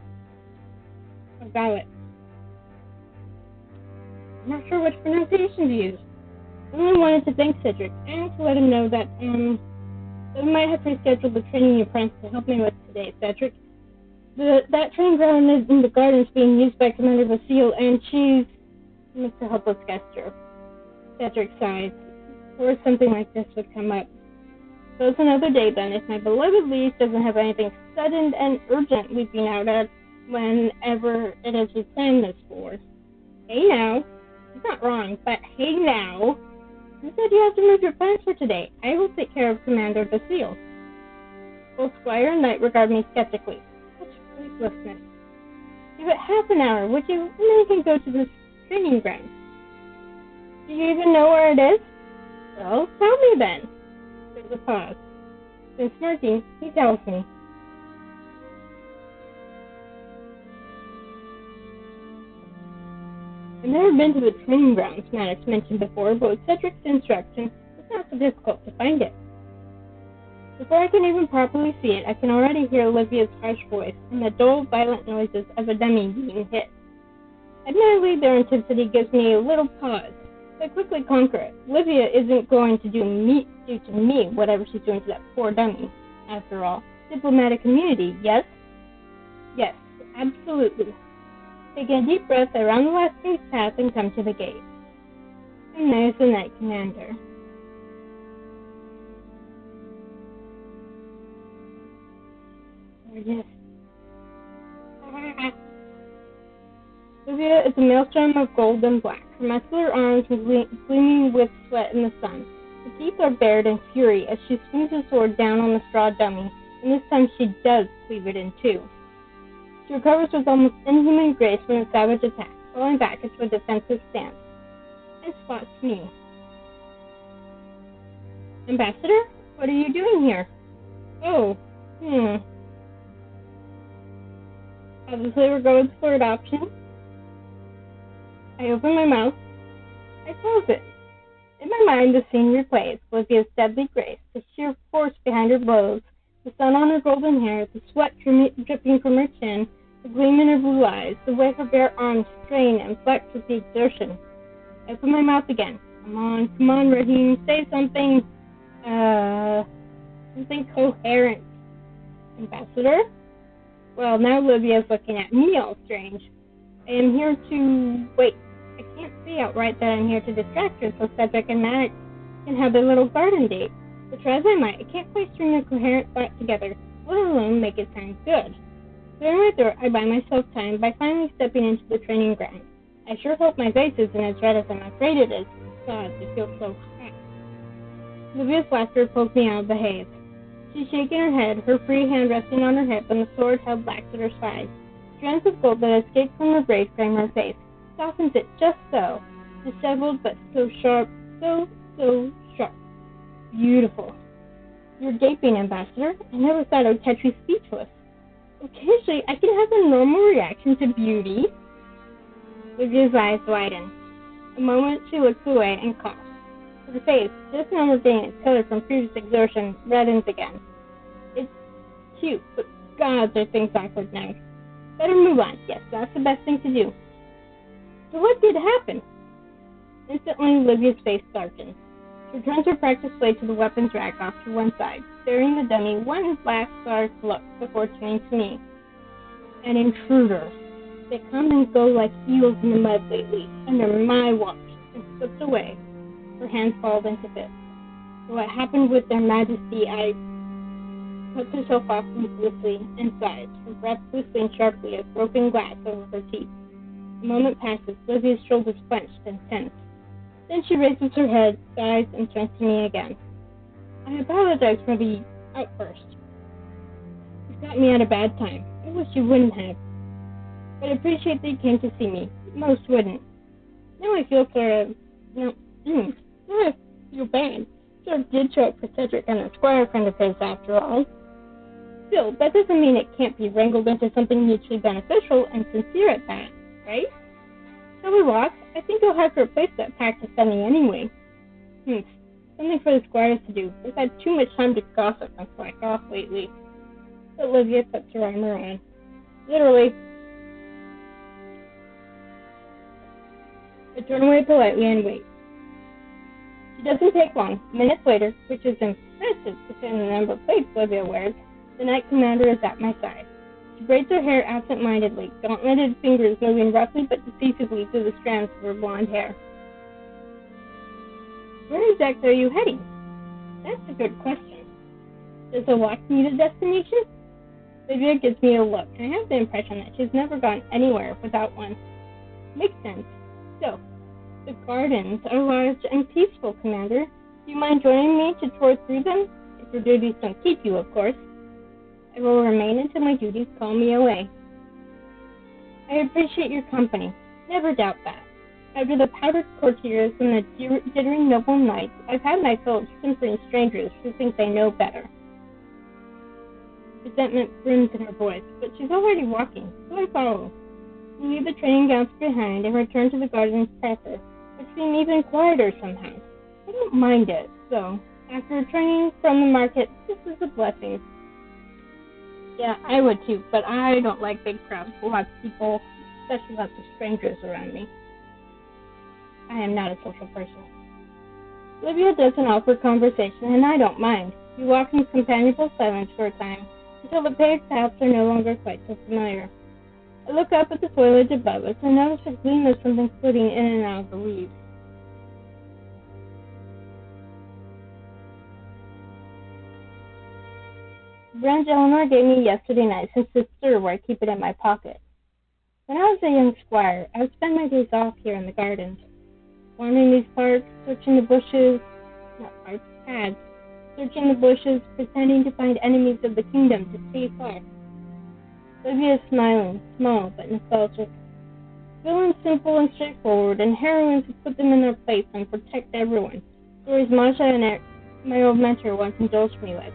Or valet. I'm not sure which pronunciation to use. I only wanted to thank Cedric and to let him know that we might have rescheduled the training apprentice to help me with today, Cedric. That training ground is in the gardens being used by Commander Vasile, and she makes a helpless gesture. Cedric sighs, or something like this would come up. So it's another day then, if my beloved liege doesn't have anything sudden and urgent leaping out at whenever it is we planned this for. Hey now. He's not wrong, but hey now. You said you have to move your plans for today. I will take care of Commander Basile. Both Squire and Knight regard me skeptically. Such faithlessness. Give it half an hour, would you? And then you can go to this training ground. Do you even know where it is? Well, tell me then. There's a pause. Then smirking, he tells me. I've never been to the training grounds Maddox mentioned before, but with Cedric's instruction, it's not so difficult to find it. Before I can even properly see it, I can already hear Olivia's harsh voice and the dull, violent noises of a dummy being hit. Admittedly, their intensity gives me a little pause, but I quickly conquer it. Olivia isn't going to do to me whatever she's doing to that poor dummy. After all, diplomatic immunity, yes? Yes, absolutely. Take a deep breath around the last gate path and come to the gate. And there's the Knight Commander. Yes. Olivia is a maelstrom of gold and black. Her muscular arms are gleaming with sweat in the sun. Her teeth are bared in fury as she swings her sword down on the straw dummy, and this time she does cleave it in two. She recovers with almost inhuman grace from a savage attack, falling back into a defensive stance, and spots me. Ambassador, what are you doing here? Oh, Obviously we're going for adoption. I open my mouth. I close it. In my mind, the scene replays Olivia's deadly grace, the sheer force behind her blows, the sun on her golden hair, the sweat dripping from her chin, the gleam in her blue eyes, the way her bare arms strain and flex with the exertion. I open my mouth again. Come on, Raheem, say something, something coherent. Ambassador? Well, now Olivia's looking at me all strange. I am here to... Wait, I can't say outright that I'm here to distract her so Cedric and Maddox can have their little garden date. But try as I might, I can't quite string a coherent thought together, let alone make it sound good. Clearing my throat, I buy myself time by finally stepping into the training ground. I sure hope my face isn't as red as I'm afraid it is. God, it feels so hot. Olivia's laughter poked me out of the haze. She's shaking her head, her free hand resting on her hip and the sword held back at her side. Strands of gold that escaped from her braid frame her face, softens it just so, disheveled but so sharp, so sharp. Beautiful. You're gaping, Ambassador. I never thought I'd catch you speechless. Occasionally, I can have a normal reaction to beauty. Olivia's eyes widen. A moment, she looks away and coughs. Her face, just now regaining its color from previous exertion, reddens again. It's cute, but God, are things awkward now. Better move on. Yes, that's the best thing to do. So what did happen? Instantly, Olivia's face darkens. She turns her practiced blade to the weapons rack off to one side, staring the dummy one last stark look before turning to me. An intruder. They come and go like eels in the mud lately, under my watch, and slipped away. Her hands balled into fists. What happened with their majesty, I cuts herself off ruthlessly and sighs, her breath whistling sharply as broken glass over her teeth. A moment passes, Livia's shoulders clenched and tense. Then she raises her head, sighs, and turns to me again. I apologize for the outburst. You got me at a bad time. I wish you wouldn't have. But I appreciate that you came to see me. Most wouldn't. Now I feel now I feel bad. Sort of did show up for Cedric and a squire friend of his after all. Still, that doesn't mean it can't be wrangled into something mutually beneficial and sincere at that, right? Shall we walk? I think you'll have to replace that pack of sunny anyway. Something for the squires to do. They've had too much time to gossip and slack off lately. Olivia puts her arm around. Literally. I turn away politely and wait. It doesn't take long. Minutes later, which is impressive considering the number of plates Olivia wears, the Knight Commander is at my side. She braids her hair absent-mindedly, gauntleted fingers moving roughly but decisively through the strands of her blonde hair. Where exactly are you heading? That's a good question. Does a walk need a destination? Olivia gives me a look, and I have the impression that she's never gone anywhere without one. Makes sense. So, the gardens are large and peaceful, Commander. Do you mind joining me to tour through them? If your duties don't keep you, of course. I will remain until my duties call me away. I appreciate your company. Never doubt that. After the powdered courtiers and the jittering noble knights, I've had my fill of simpering strangers who think they know better. Resentment brims in her voice, but she's already walking, so I follow. We leave the training gowns behind and return to the gardens proper, which seem even quieter somehow. I don't mind it, though. After returning from the market, this is a blessing. Yeah, I would too, but I don't like big crowds, lots of people, especially lots of strangers around me. I am not a social person. Olivia doesn't offer conversation, and I don't mind. We walk in companionable silence for a time, until the paved paths are no longer quite so familiar. I look up at the foliage above us and notice a gleam of something flitting in and out of the leaves. The branch Eleanor gave me yesterday night since it's stir where I keep it in my pocket. When I was a young squire, I would spend my days off here in the gardens, wandering these parks, searching the bushes, searching the bushes, pretending to find enemies of the kingdom to chase off. Livia is smiling, small but nostalgic. Villains simple and straightforward, and heroines who put them in their place and protect everyone. Stories Masha and my old mentor once indulged me with.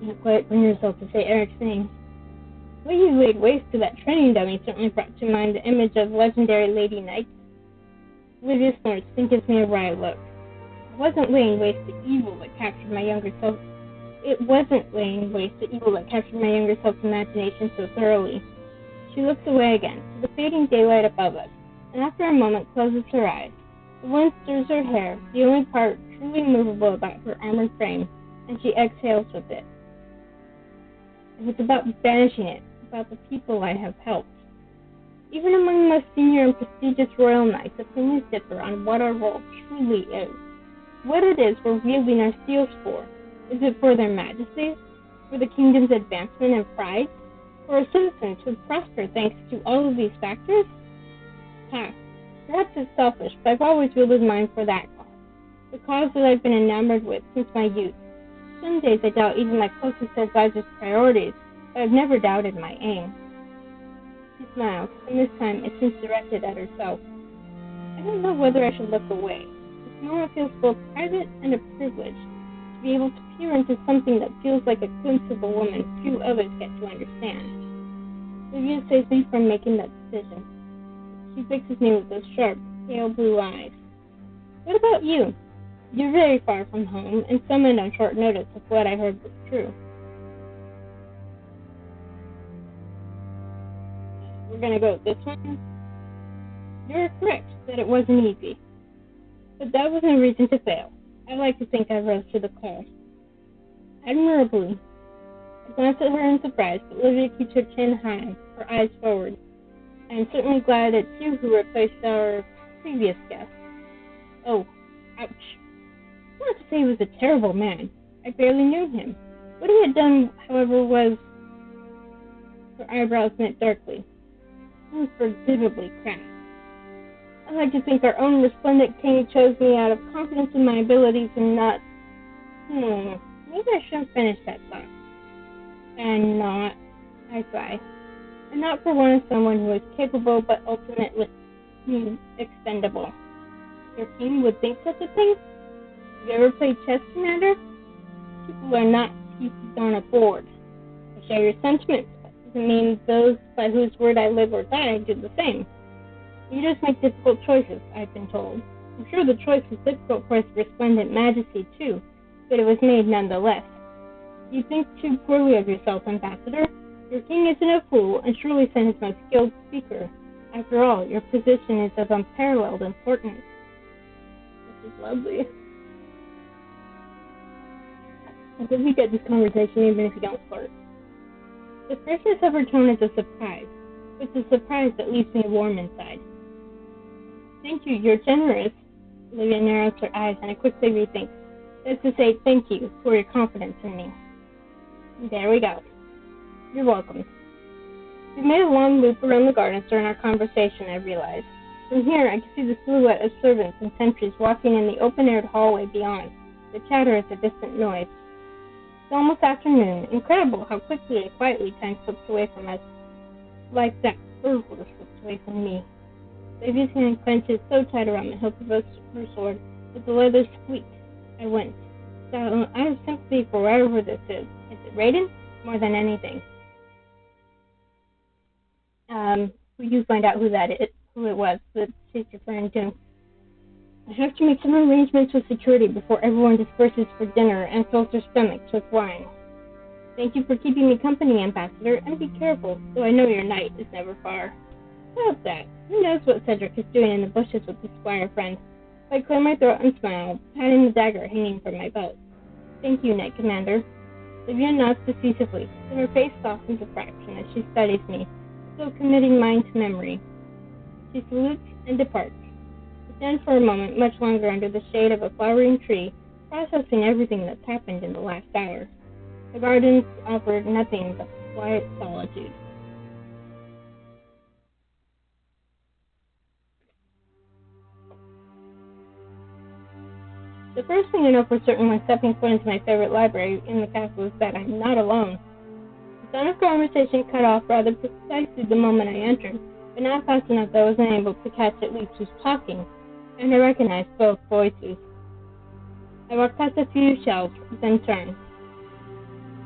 Not quite bring yourself to say Eric's name. What you laid waste to that training dummy certainly brought to mind the image of legendary Lady Knights. Olivia snorts and gives me a wry look. I wasn't laying waste to evil that captured my younger self. It wasn't laying waste to evil that captured my younger self's imagination so thoroughly. She looks away again, to the fading daylight above us, and after a moment closes her eyes. The wind stirs her hair, the only part truly movable about her armored frame, and she exhales with it. It was about banishing it, about the people I have helped. Even among the most senior and prestigious royal knights, opinions differ on what our role truly is. What it is we're wielding our steels for. Is it for their majesties? For the kingdom's advancement and pride? For our citizens who prosper thanks to all of these factors? Perhaps it's selfish, but I've always wielded mine for that cause. The cause that I've been enamored with since my youth. Some days I doubt even my closest advisor's priorities, but I've never doubted my aim. She smiles, and this time it seems directed at herself. I don't know whether I should look away. This moment feels both private and a privilege, to be able to peer into something that feels like a glimpse of a woman few others get to understand. Olivia saves me from making that decision. She fixes me with those sharp, pale blue eyes. What about you? You're very far from home, and summoned on short notice if what I heard was true. We're going to go with this one. You're correct that it wasn't easy. But that was no reason to fail. I like to think I rose to the call. Admirably. I glance at her in surprise, but Olivia keeps her chin high, her eyes forward. I am certainly glad it's you who replaced our previous guest. Oh, ouch. Not to say he was a terrible man. I barely knew him. What he had done, however, was... Her eyebrows knit darkly. Unforgivably crass. I like to think our own resplendent king chose me out of confidence in my abilities and not... maybe I shouldn't finish that thought. And not... I sigh. And not for one of someone who is capable but ultimately expendable. Your king would think such a thing? Have you ever played chess, Commander? People are not pieces on a board. I share your sentiments. That doesn't mean those by whose word I live or die do the same. You just make difficult choices, I've been told. I'm sure the choice was difficult for his resplendent majesty, too, but it was made nonetheless. You think too poorly of yourself, Ambassador. Your king isn't a fool, and surely sent his most skilled speaker. After all, your position is of unparalleled importance. This is lovely. I think we get this conversation even if you don't flirt. The freshness of her tone is a surprise. It's a surprise that leaves me warm inside. Thank you, you're generous. Olivia narrows her eyes and I quickly rethink. That's to say thank you for your confidence in me. There we go. You're welcome. We made a long loop around the gardens during our conversation, I realized. From here, I could see the silhouette of servants and sentries walking in the open-aired hallway beyond. The chatter is a distant noise. It's almost afternoon. Incredible how quickly and quietly time slips away from us. Like that burglar slips away from me. Baby's hand clenches so tight around the hilt of her sword that the leather squeaks. I wince. So I have sympathy for wherever this is. Is it Raiden? More than anything. We do find out who it was that she's referring to. I have to make some arrangements with security before everyone disperses for dinner and fills their stomachs with wine. Thank you for keeping me company, Ambassador, and be careful, though I know your knight is never far. About that, who knows what Cedric is doing in the bushes with his squire friend? I clear my throat and smile, patting the dagger hanging from my belt. Thank you, Knight Commander. Livia nods decisively, but her face softens a fraction as she studies me, still committing mind to memory. She salutes and departs. We stand for a moment much longer under the shade of a flowering tree, processing everything that's happened in the last hour. The gardens offered nothing but quiet solitude. The first thing I know for certain when stepping foot into my favorite library in the castle is that I'm not alone. The sound of conversation cut off rather precisely the moment I entered, but not fast enough that I wasn't able to catch at least who's talking, and I recognized both voices. I walked past a few shelves, then turned.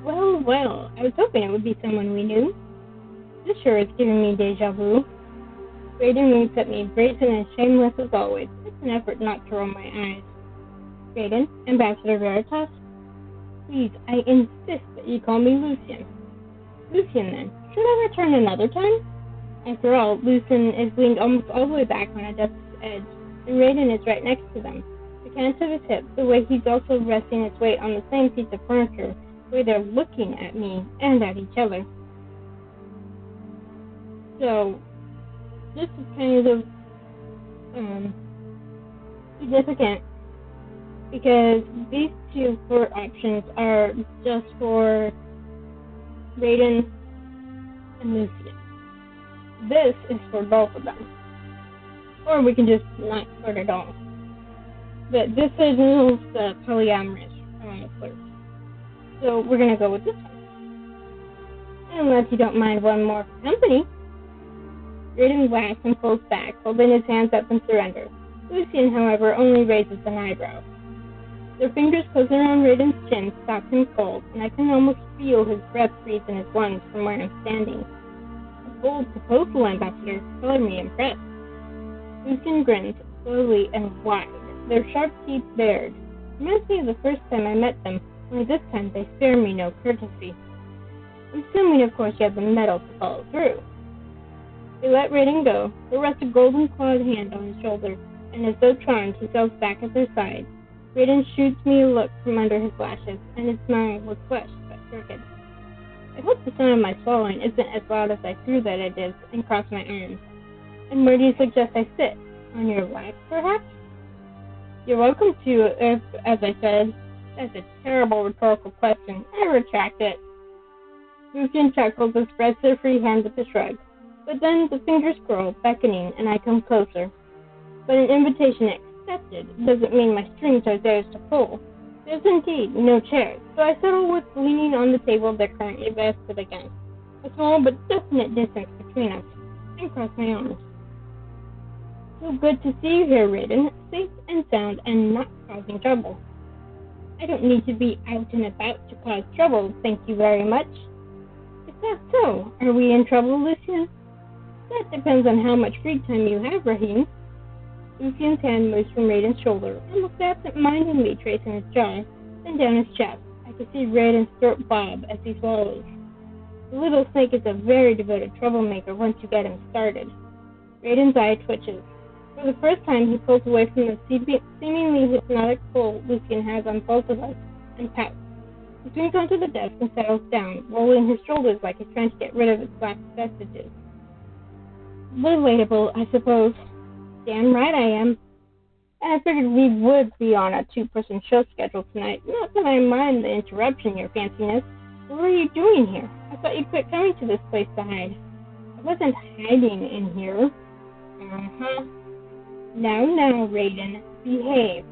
Well, I was hoping it would be someone we knew. This sure is giving me deja vu. Raiden winks at me, brazen and shameless as always. It's an effort not to roll my eyes. Raiden, Ambassador Veritas? Please, I insist that you call me Lucian. Lucian, then. Should I return another time? After all, Lucian is leaned almost all the way back on a desk's edge, and Raiden is right next to them. The cant of his hip, the way he's also resting his weight on the same piece of furniture, the way they're looking at me and at each other. So, this is kind of significant because these two floor options are just for Raiden and Lucian. This is for both of them. Or we can just not flirt at all. But this signals the polyamorous flirt. So we're going to go with this one. Unless you don't mind one more for company. Raiden laughs and pulls back, holding his hands up in surrender. Lucian, however, only raises an eyebrow. Their fingers closing around Raiden's chin stops him cold, and I can almost feel his breath freeze in his lungs from where I'm standing. A bold proposal, Ambassador. Color me impressed. Lucian grins, slowly and wide, their sharp teeth bared. Reminds me of the first time I met them, only this time they spare me no courtesy. Assuming, of course, you have the mettle to follow through. They let Raiden go, but rest a golden-clawed hand on his shoulder, and as though charmed, he settles back at their side. Raiden shoots me a look from under his lashes, and his smile was flushed but crooked. I hope the sound of my swallowing isn't as loud as I threw that it is, and crossed my arms. And where do you suggest I sit? On your lap, perhaps? You're welcome to, if, as I said. That's a terrible rhetorical question. I retract it. Lucian chuckles and spreads their free hand with a shrug. But then the fingers scroll, beckoning, and I come closer. But an invitation accepted doesn't mean my strings are theirs to pull. There's indeed no chairs, so I settle with leaning on the table they're currently rested against. A small but definite distance between us, and cross my arms. So good to see you here, Raiden, safe and sound and not causing trouble. I don't need to be out and about to cause trouble, thank you very much. Is that so? Are we in trouble, Lucian? That depends on how much free time you have, Raheem. Lucian's hand moves from Raiden's shoulder, almost absent-mindedly tracing his jaw, then down his chest. I can see Raiden's throat bob as he swallows. The little snake is a very devoted troublemaker once you get him started. Raiden's eye twitches. For the first time, he pulls away from the seemingly hypnotic pull Lucian has on both of us, and pouts. He swings onto the desk and settles down, rolling his shoulders like he's trying to get rid of its last vestiges. Relatable, I suppose. Damn right I am. And I figured we would be on a two-person show schedule tonight. Not that I mind the interruption, your fanciness. What were you doing here? I thought you'd quit coming to this place to hide. I wasn't hiding in here. Uh-huh. Now, Raiden, behave.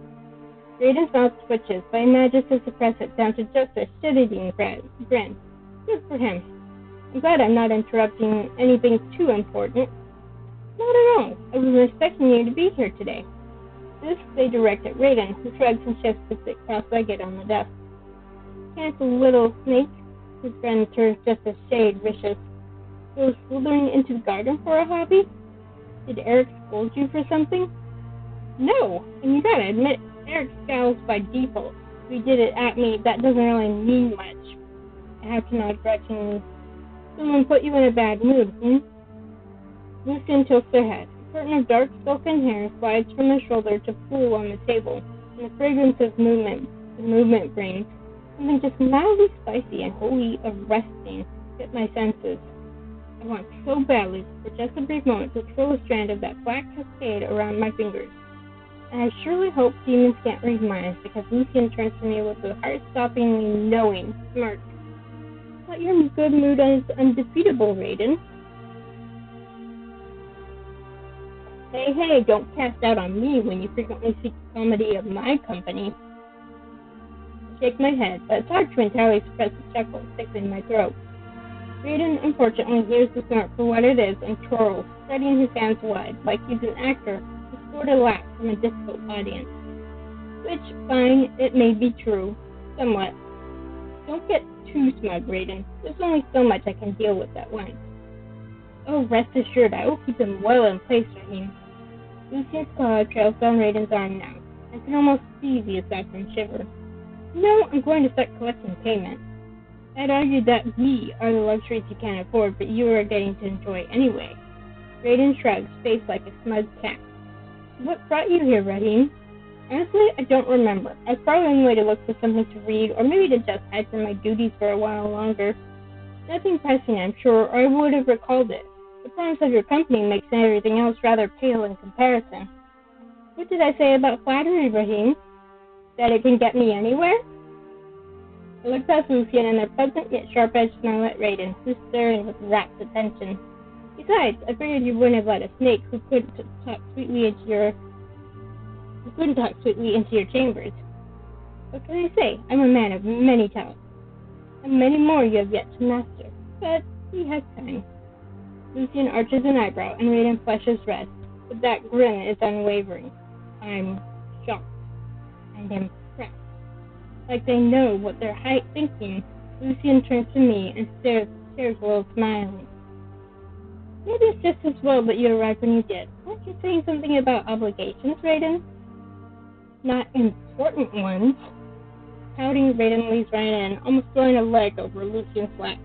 Raiden's mouth twitches, but he manages to suppress it down to just a shit-eating grin. Good for him. I'm glad I'm not interrupting anything too important. Not at all. I was expecting you to be here today. This they direct at Raiden, who shrugs and shifts to sit cross-legged on the desk. Can't the little snake, his friend turns just a shade vicious, go slithering into the garden for a hobby? Did Eric scold you for something? No, and you gotta admit, Eric scowls by default. If he did it at me, that doesn't really mean much. I have to nod grudgingly. Someone put you in a bad mood, Lucian tilts their head. A curtain of dark silken hair slides from his shoulder to pool on the table, and the fragrance of movement brings something just mildly spicy and wholly arresting hit my senses. I want so badly, for just a brief moment, to twirl a strand of that black cascade around my fingers. And I surely hope demons can't read minds, because Lucian turns to me with a heart-stoppingly knowing smirk. But your good mood is undefeatable, Raiden. Hey, don't cast out on me when you frequently seek comedy of my company. shake my head, but it's hard to entirely suppress the chuckle tickling my throat. Raiden, unfortunately, hears the snort for what it is and twirls, spreading his hands wide, like he's an actor who scored a laugh from a difficult audience. Which, fine, it may be true. Somewhat. Don't get too smug, Raiden. There's only so much I can deal with at once. Oh, rest assured, I will keep him well in place, Raheem. Lucian's claw trails down Raiden's arm now. I can almost see the assassin shiver. No, I'm going to start collecting payment. I'd argue that we are the luxuries you can't afford, but you are getting to enjoy anyway. Raiden shrugs, face like a smug cat. What brought you here, Raheem? Honestly, I don't remember. I was probably on the way to look for something to read, or maybe to just hide from my duties for a while longer. Nothing pressing, I'm sure, or I would have recalled it. The promise of your company makes everything else rather pale in comparison. What did I say about flattery, Raheem? That it can get me anywhere? I looked past Lucian and their pleasant yet sharp-edged smile at Raiden, who's staring with rapt attention. Besides, I figured you wouldn't have let a snake who couldn't talk sweetly into your chambers. What can I say? I'm a man of many talents, and many more you have yet to master. But he has time. Lucian arches an eyebrow, and Raiden flushes red, but that grin is unwavering. I'm shocked and impressed. Like they know what they're thinking, Lucian turns to me and stares a little smiling. Maybe it's just as well that you arrived when you did. Weren't you saying something about obligations, Raiden? Not important ones. Pouting, Raiden leads right in, almost throwing a leg over Lucian's lap.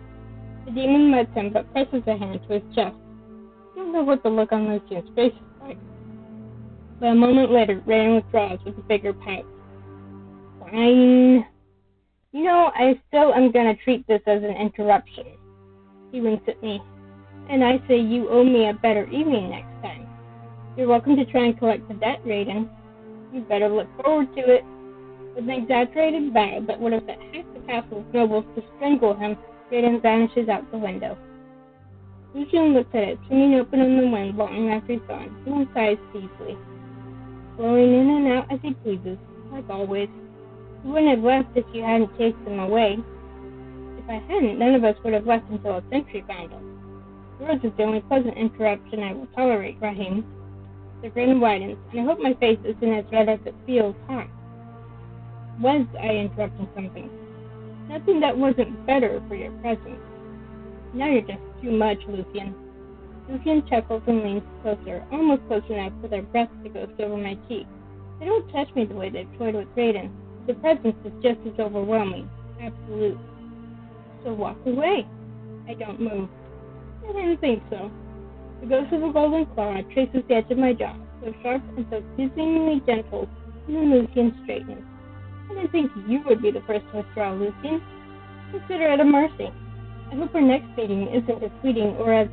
The demon lets him, but presses a hand to his chest. I don't know what the look on Lucian's face is like. But a moment later, Raiden withdraws with a bigger pout. Fine. You know, I still am going to treat this as an interruption. He winks at me. And I say you owe me a better evening next time. You're welcome to try and collect the debt, Raiden. You better look forward to it. With an exaggerated bow that would have set half the castle's nobles to strangle him, Raiden vanishes out the window. Lucian looks at it, swinging open in the wind long after he's gone, and sighs deeply, blowing in and out as he pleases, like always. He wouldn't have left if you hadn't chased him away. If I hadn't, none of us would have left until a sentry found us. Yours is the only pleasant interruption I will tolerate, Raheem. The grin widens, and I hope my face isn't as red as it feels hot. Was I interrupting something? Nothing that wasn't better for your presence. Now you're just too much, Lucian. Lucian chuckles and leans closer, almost close enough for their breath to go over my cheek. They don't touch me the way they've toyed with Raiden. The presence is just as overwhelming. Absolute. So walk away. I don't move. I didn't think so. The ghost of a golden claw traces the edge of my jaw, so sharp and so pleasingly gentle, and then Lucian straightens. I didn't think you would be the first to withdraw, Lucian. Consider it a mercy. I hope our next meeting isn't as fleeting or as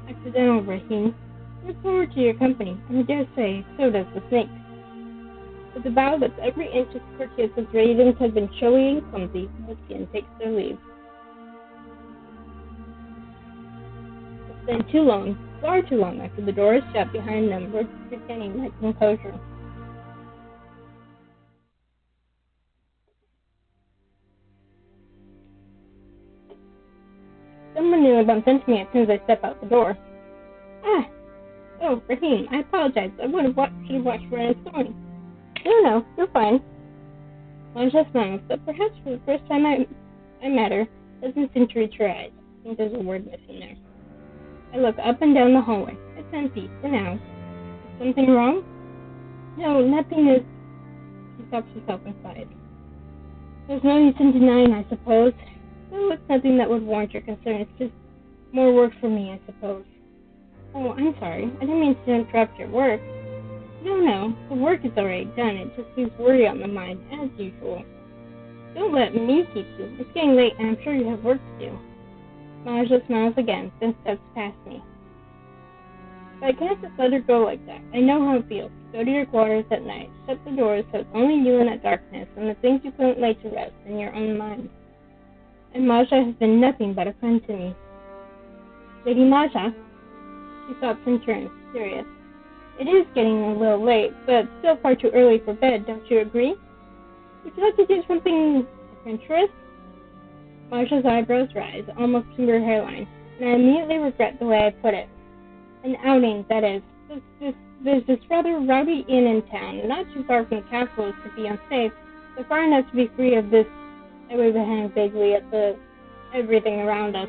accidental, Raheem. I look forward to your company, and I dare say, so does the snake. With a bow that's every inch as courteous as Raiden's had been showy and clumsy, Lucian takes their leave. It's been too long, far too long after the door is shut behind them, retaining my composure. Someone nearly bumped into me as soon as I step out the door. Oh, Raheem, I apologize. I should have watched where I was going. No, you're fine. Manja smiles, but perhaps for the first time I met her, doesn't seem to reach her eyes. I think there's a word missing there. I look up and down the hallway. It's empty, for now. Is something wrong? No, nothing is... She stops herself inside. There's no use in denying, I suppose. No, it's nothing that would warrant your concern. It's just more work for me, I suppose. Oh, I'm sorry. I didn't mean to interrupt your work. No. The work is already done. It just leaves worry on the mind, as usual. Don't let me keep you. It's getting late, and I'm sure you have work to do. Maja smiles again, then steps past me. But I can't just let her go like that. I know how it feels. Go to your quarters at night. Shut the doors so it's only you in that darkness, and the things you couldn't lay to rest in your own mind. And Maja has been nothing but a friend to me. Lady Maja? She stops and turns, serious. It is getting a little late, but still far too early for bed, don't you agree? Would you like to do something Adventurous? Marsha's eyebrows rise, almost to her hairline, and I immediately regret the way I put it. An outing, that is. There's this rather rowdy inn in town, not too far from the castle to be unsafe, but far enough to be free of this. I wave a hand vaguely at everything around us.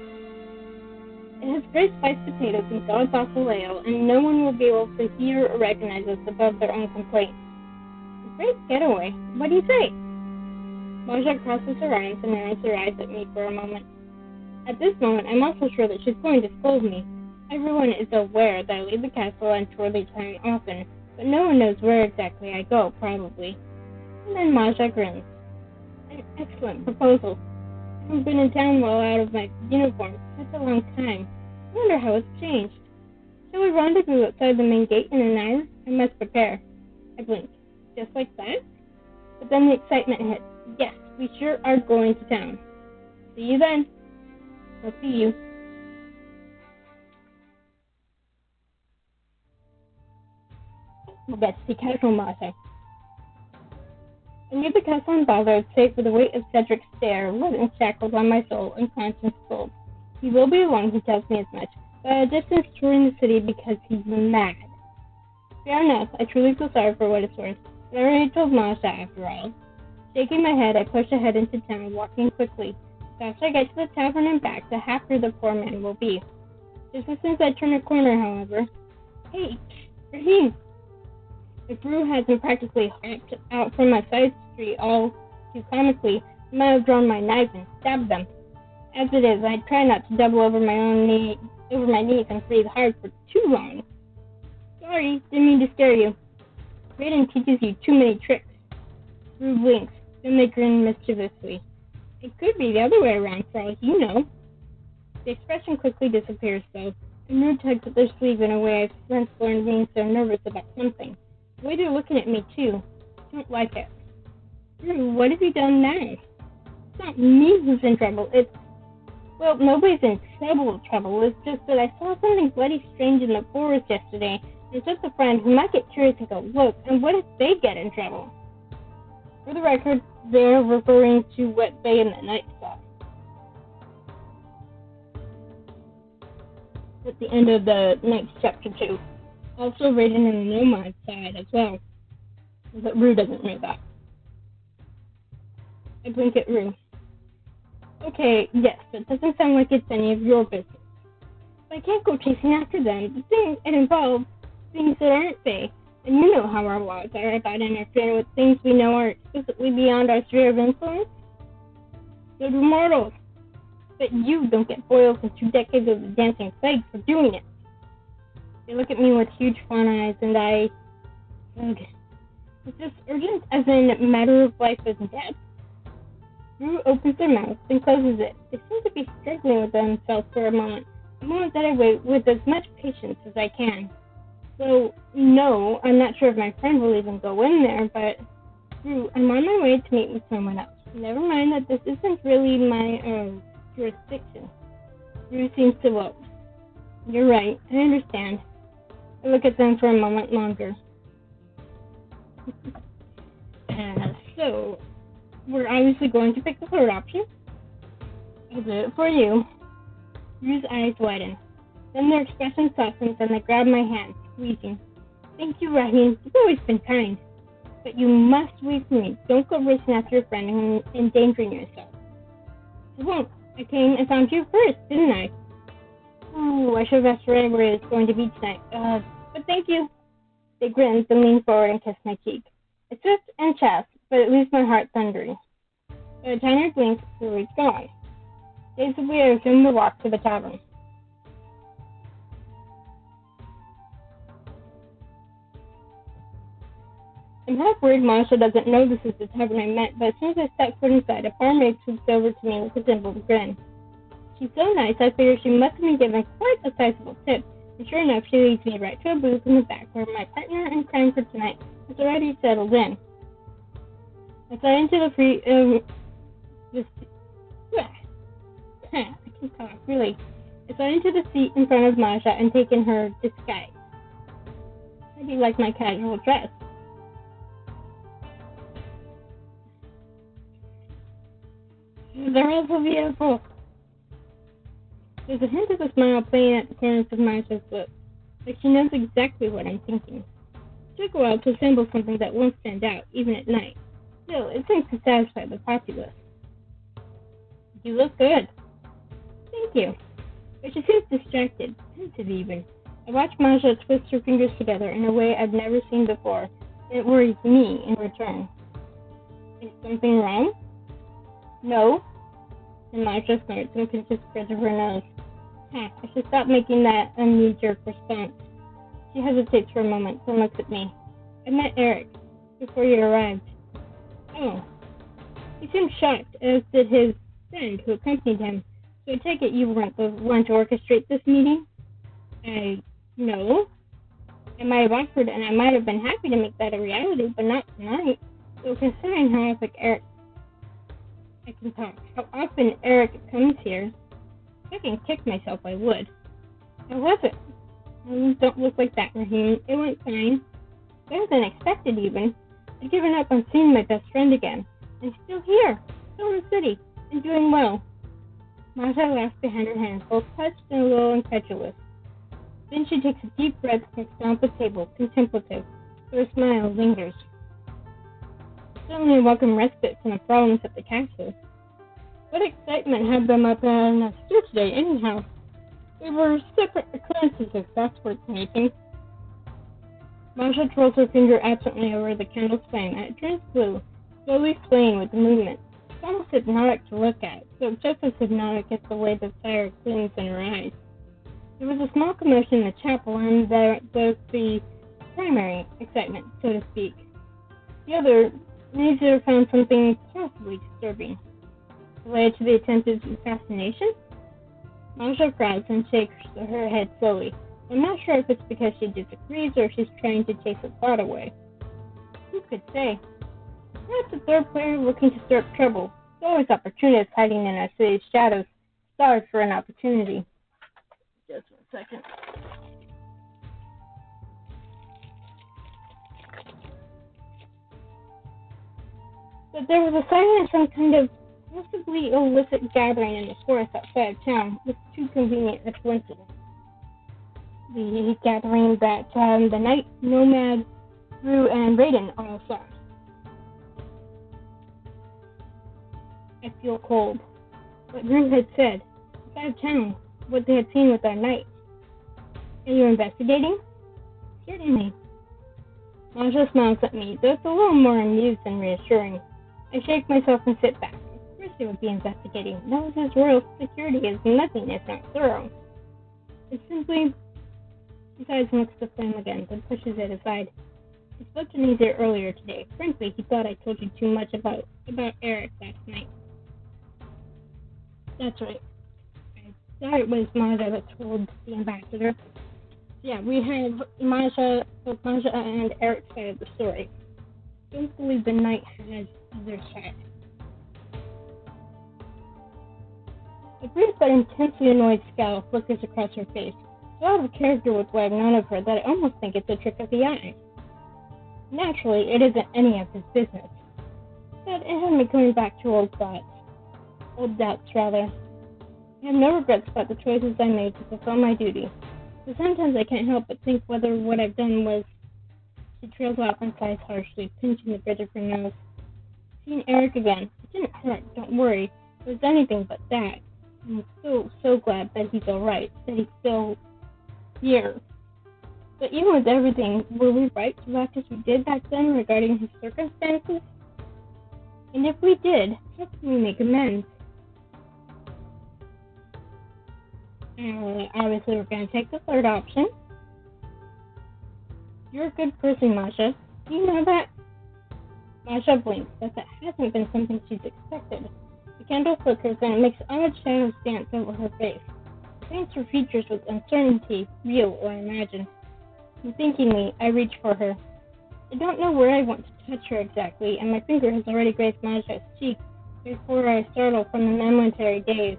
It has great spiced potatoes and god's awful ale, and no one will be able to hear or recognize us above their own complaints. A great getaway. What do you say? Marsha crosses her arms and narrows her eyes at me for a moment. At this moment, I'm also sure that she's going to scold me. Everyone is aware that I leave the castle and tour the town often, but no one knows where exactly I go, probably. And then Marsha grins. An excellent proposal. I haven't been in town while out of my uniform for such a long time. I wonder how it's changed. Shall we rendezvous outside the main gate in an hour? I must prepare. I blink. Just like that? But then the excitement hits. Yes, we sure are going to town. See you then. I'll see you. We'll get to see casual Marsha. I leave the castle unbothered, save for the weight of Cedric's stare, wasn't shackled on my soul and conscience cold. He will be alone, he tells me as much, but a distance touring the city because he's mad. Fair enough, I truly feel sorry for what it's worth, but I already told Marsha after all. Shaking my head, I push ahead into town, walking quickly. The faster I get to the tavern and back, the happier the poor man will be. Just as soon as I turn a corner, however, hey, Raheem! If Rue hasn't practically hopped out from my side street all too comically, I might have drawn my knife and stabbed them. As it is, I try not to double over my knees and breathe hard for too long. Sorry, didn't mean to scare you. Raiden teaches you too many tricks. Rue blinks, then they grin mischievously. It could be the other way around, for all you know. The expression quickly disappears, though, and Rue tugs at their sleeve in a way I've since learned being so nervous about something. The way they're looking at me, too. I don't like it. Rue, what have you done now? It's not me who's in trouble. Well, nobody's in trouble. It's just that I saw something bloody strange in the forest yesterday, and it's just a friend who might get curious and go look, and what if they get in trouble? For the record, they're referring to what they in the night saw. At the end of the next chapter 2. Also written in the nomad side as well. But Rue doesn't know that. I blink at Rue. Okay, yes, that doesn't sound like it's any of your business. But I can't go chasing after them. The thing, it involves things that aren't they. And you know how our laws are about interfering with things we know are explicitly beyond our sphere of influence. So do mortals. But you don't get boiled for 2 decades of the dancing plague for doing it. They look at me with huge fawn eyes, and ugh. Is this urgent, as in a matter of life and death? Rue opens their mouth, then closes it. They seem to be struggling with themselves for a moment that I wait with as much patience as I can. So, no, I'm not sure if my friend will even go in there, but Rue, I'm on my way to meet with someone else. Never mind that this isn't really my jurisdiction. Rue seems to vote. You're right, I understand. I look at them for a moment longer. So, we're obviously going to pick the third option. I'll do it for you. Rue's eyes widen. Then their expression softens and they grab my hand, squeezing. Thank you, Raheem. You've always been kind. But you must wait for me. Don't go racing after your friend and endangering yourself. I won't. I came and found you first, didn't I? Oh, I should have asked Ray where it's going to be tonight. But thank you. They grin, then lean forward and kiss my cheek. It's just and chest, but it leaves my heart thundering. By the time I blink, the week's gone. Dazedly, I resume the walk to the tavern. I'm half worried Marsha doesn't know this is the tavern I met, but as soon as I step foot inside, a barmaid swoops over to me with a simple grin. She's so nice, I figure she must have been given quite a sizable tip, and sure enough, she leads me right to a booth in the back where my partner in crime for tonight has already settled in. I slide into the free, I can talk, really. I slide into the seat in front of Marsha and take in her disguise. How do you like my casual dress? They're all so beautiful. There's a hint of a smile playing at the corners of Marsha's lips, like she knows exactly what I'm thinking. It took a while to assemble something that won't stand out, even at night. Still, it seems to satisfy the populace. You look good. Thank you. But she seems distracted, pensive even. I watch Maja twist her fingers together in a way I've never seen before, and it worries me in return. Is something wrong? No. And Maja snorts and pinches the bridge of her nose. I should stop making that a knee-jerk response. She hesitates for a moment, then looks at me. I met Eric before you arrived. Oh. He seemed shocked, as did his friend who accompanied him. So I take it you weren't the one to orchestrate this meeting? No. I might have offered, and I might have been happy to make that a reality, but not tonight. So considering how often Eric comes here, if I can kick myself, I would. How was it? Don't look like that, Raheem. It went fine. Better than expected, even. I'd given up on seeing my best friend again. And he's still here, still in the city, and doing well. Maja laughs behind her hand, both touched and a little incredulous. Then she takes a deep breath and sits down at the table, contemplative. Her smile lingers. Certainly a welcome respite from the problems at the castle. What excitement had them up in a stir today, anyhow? They were separate occurrences, if that's worth making. Maja twirls her finger absently over the candle's flame, and it turns blue, slowly swaying with the movement. It's almost hypnotic to look at, so just as hypnotic as the way the fire gleams in her eyes. There was a small commotion in the chapel, and there was the primary excitement, so to speak. The other, Major found something possibly disturbing. Related to the attempted assassination? Maja frowns and shakes her head slowly. I'm not sure if it's because she disagrees or if she's trying to chase a thought away. Who could say? Perhaps a third player looking to stir up trouble. There's always opportunists hiding in our city's shadows, starved for an opportunity. Just 1 second. But there was a silent, some kind of possibly illicit gathering in the forest outside of town, with too convenient a coincidence. The gathering that the Knight, Nomad, Rue, and Raiden all saw. I feel cold. What Rue had said, outside of town, what they had seen with our Knight. Are you investigating? Certainly. Maja smiles at me, though it's a little more amused than reassuring. I shake myself and sit back. Of course they would be investigating. Novus's royal security is nothing if not thorough. It's simply... His eyes looks at the flame again, then pushes it aside. He spoke to me there earlier today. Frankly, he thought I told you too much about Eric last night. That's right. I thought it was Maja that told the ambassador. Yeah, we have both Maja and Eric's side of the story. Don't believe the Knight has other side. A brief but intensely annoyed scowl flickers across her face. So out of character with what I've known of her that I almost think it's a trick of the eye. Naturally, it isn't any of his business. But it had me coming back to old doubts, rather. I have no regrets about the choices I made to fulfill my duty. But sometimes I can't help but think whether what I've done was... She trails off and sighs harshly, pinching the bridge of her nose. Seeing Eric again. It didn't hurt, don't worry. It was anything but that. I'm so glad that he's alright, that he's still here. But even with everything, were we right to act as we did back then regarding his circumstances? And if we did, how can we make amends? Obviously we're going to take the third option. You're a good person, Masha. Do you know that? Masha blinks, but that hasn't been something she's expected. The candle flickers and it makes odd shadows dance over her face. Paints her features with uncertainty, real or imagined. Unthinkingly, I reach for her. I don't know where I want to touch her exactly, and my finger has already grazed Masha's cheek before I startle from the momentary daze.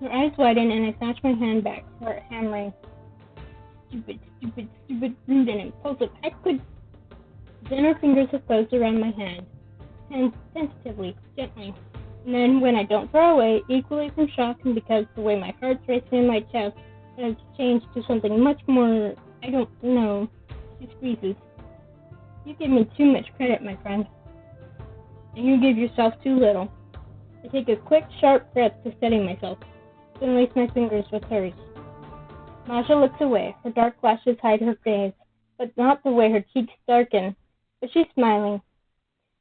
Her eyes widen and I snatch my hand back, heart hammering. Stupid, rude and impulsive. I could... Then her fingers have closed around my hand. Tentatively, gently. And then when I don't throw away, equally from shock and because the way my heart's racing in my chest has changed to something much more, I don't know, she squeezes. You give me too much credit, my friend. And you give yourself too little. I take a quick, sharp breath to steady myself, then lace my fingers with hers. Masha looks away. Her dark lashes hide her gaze, but not the way her cheeks darken. But she's smiling.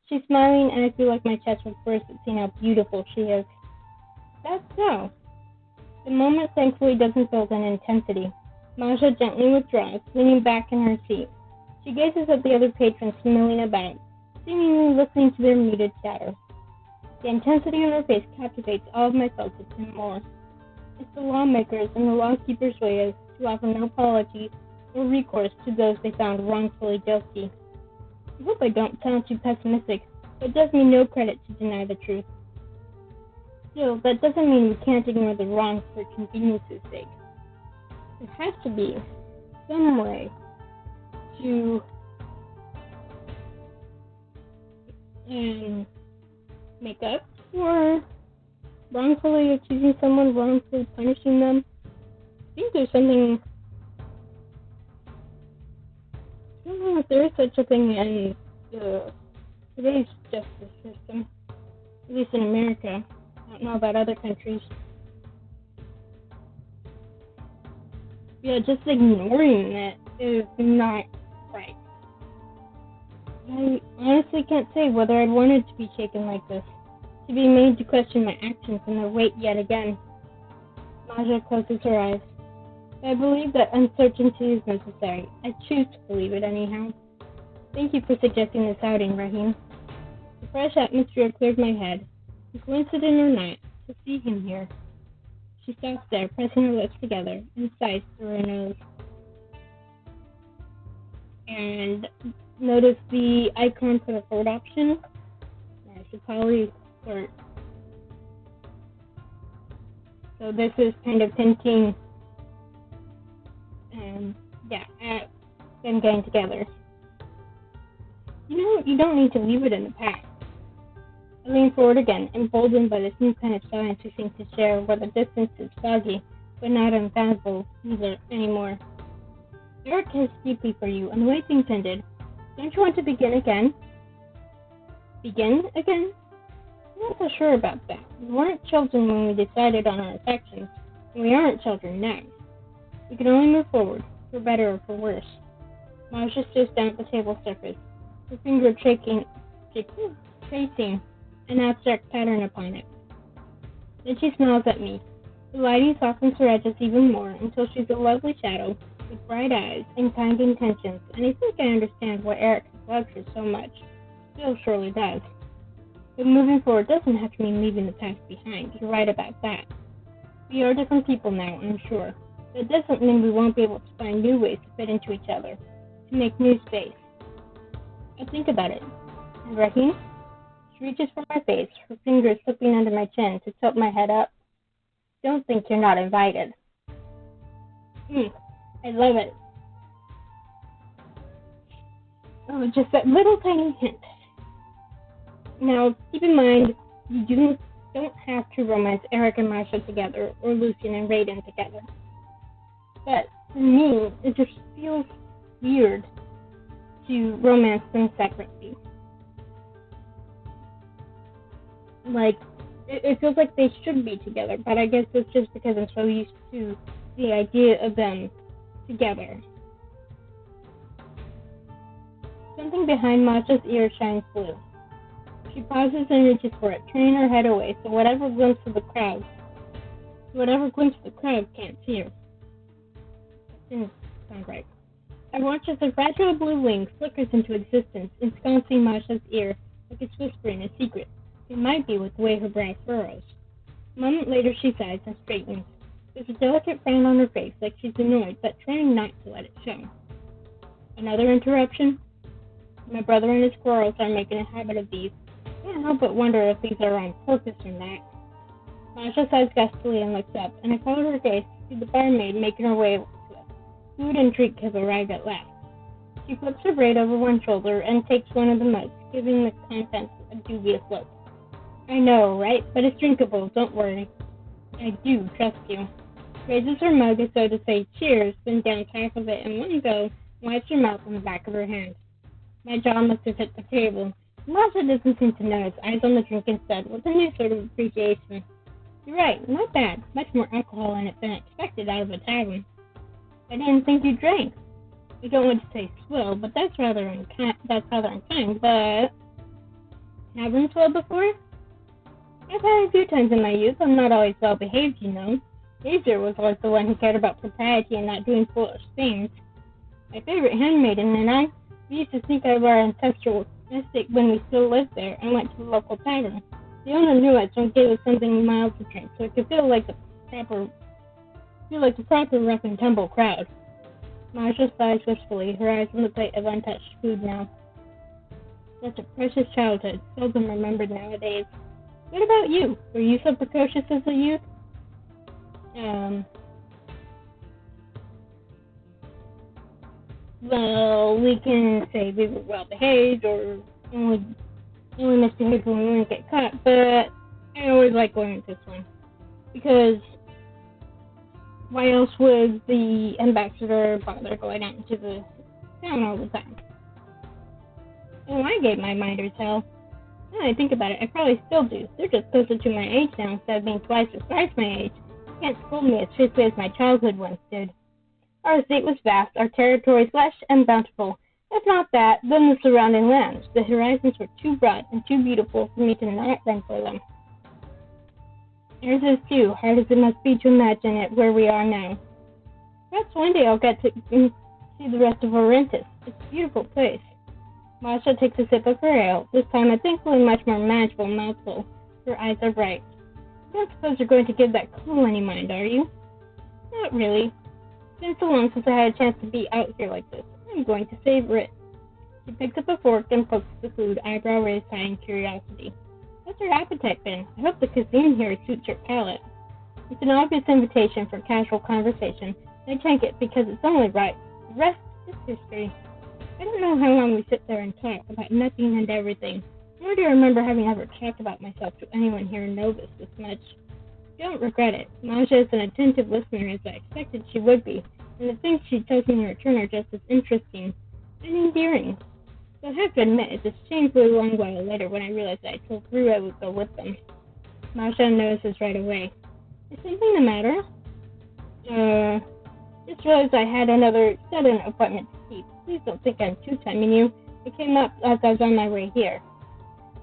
She's smiling, and I feel like my chest would burst at seeing how beautiful she is. That's so. The moment thankfully doesn't build in intensity. Masha gently withdraws, leaning back in her seat. She gazes at the other patrons milling about, seemingly listening to their muted chatter. The intensity on her face captivates all of my senses and more. It's the lawmakers and the lawkeepers' way is to offer no apology or recourse to those they found wrongfully guilty. I hope I don't sound too pessimistic, but it does me no credit to deny the truth. Still, that doesn't mean we can't ignore the wrongs for convenience's sake. There has to be some way to make up for wrongfully accusing someone, wrongfully punishing them. I think there's something, I don't know if there is such a thing in today's justice system, at least in America. I don't know about other countries. Yeah, just ignoring it is not right. I honestly can't say whether I'd wanted to be shaken like this, to be made to question my actions and their weight yet again. Maja closes her eyes. I believe that uncertainty is necessary. I choose to believe it anyhow. Thank you for suggesting this outing, Rahim. The fresh atmosphere cleared my head. Coincident or not, to see him here. She stops there, pressing her lips together, and sighs through her nose. And notice the icon for the third option. I should probably sort. So this is kind of hinting, at them getting together. You don't need to leave it in the past. I lean forward again, emboldened by this new kind of science we seem to share, where the distance is foggy, but not unfathomable either anymore. Eric cares deeply for you, and the way things ended. Don't you want to begin again? Begin again? I'm not so sure about that. We weren't children when we decided on our affections, and we aren't children now. We can only move forward, for better or for worse. Marcia stares down at the table surface, her finger tracing an abstract pattern upon it. Then she smiles at me. The lighting softens her edges even more until she's a lovely shadow with bright eyes and kind intentions, and I think I understand why Eric loves her so much. Still surely does. But moving forward doesn't have to mean leaving the past behind. You're right about that. We are different people now, I'm sure. That doesn't mean we won't be able to find new ways to fit into each other, to make new space. I'll think about it. And Rahim? She reaches for my face, her fingers slipping under my chin to tilt my head up. Don't think you're not invited. I love it. Oh, just that little tiny hint. Now, keep in mind, you don't have to romance Eric and Marcia together, or Lucian and Raiden together. But for me, it just feels weird to romance them separately. Like, it feels like they should be together, but I guess it's just because I'm so used to the idea of them together. Something behind Masha's ear shines blue. She pauses and reaches for it, turning her head away so whatever glimpse of the crowd can't see her. That didn't sound right. I watch as a fragile blue wing flickers into existence, ensconcing Masha's ear like it's whispering a secret. It might be with the way her brow furrows. A moment later she sighs and straightens. There's a delicate frown on her face, like she's annoyed, but trying not to let it show. Another interruption? My brother and his squirrels are making a habit of these. I can't help but wonder if these are on purpose or not. Masha sighs gustily and looks up, and I follow her gaze to see the barmaid making her way to us. Food and drink have arrived at last. She flips her braid over one shoulder and takes one of the mugs, giving the contents a dubious look. I know, right? But it's drinkable, don't worry. I do trust you. Raises her mug as though to say cheers, then downs half of it in one go, and wipes her mouth on the back of her hand. My jaw must have hit the table. Masha doesn't seem to notice, eyes on the drink instead, with a new sort of appreciation. You're right, not bad. Much more alcohol in it than expected out of a tavern. I didn't think you drank. I don't want to say swill, but that's rather unkind, but... Tavern swill before? I've had a few times in my youth. I'm not always well behaved, you know. Caesar was always the one who cared about propriety and not doing foolish things. My favorite handmaiden and I, we used to sneak out of our ancestral estate when we still lived there and went to the local tavern. The owner knew us and gave us something mild to drink, so it could feel like the proper rough and tumble crowd. Marcia sighs wistfully, her eyes on the plate of untouched food now. Such a precious childhood, seldom remembered nowadays. What about you? Were you so precocious as a youth? Well, we can say we were well behaved or only misbehaved when we wouldn't get caught, but I always like going with this one. Because why else would the ambassador bother going out into the town all the time? Oh, I gave my minders hell. Now I think about it, I probably still do. They're just closer to my age now instead of being twice or thrice my age. You can't scold me as fiercely as my childhood once did. Our estate was vast, our territories lush and bountiful. If not that, then the surrounding lands. The horizons were too broad and too beautiful for me to not run for them. Yours is too, hard as it must be to imagine it where we are now. Perhaps one day I'll get to see the rest of Orentis. It's a beautiful place. Masha takes a sip of her ale, this time a thankfully much more manageable mouthful. Her eyes are bright. I don't suppose you're going to give that call any mind, are you? Not really. It's been so long since I had a chance to be out here like this. I'm going to savor it. She picks up a fork and pokes the food, eyebrow raised high in curiosity. How's your appetite been? I hope the cuisine here suits your palate. It's an obvious invitation for casual conversation, and I take it because it's only right. The rest is history. I don't know how long we sit there and talk about nothing and everything, nor do I remember having ever talked about myself to anyone here in Novus this much. I don't regret it. Masha is an attentive listener as I expected she would be, and the things she tells me in return are just as interesting and endearing. So I have to admit, it's a shamefully long while later when I realized I told Rue I would go with them. Masha notices right away. Is something the matter? Just realized I had another sudden appointment to keep. Please don't think I'm two-timing you. It came up as I was on my way here.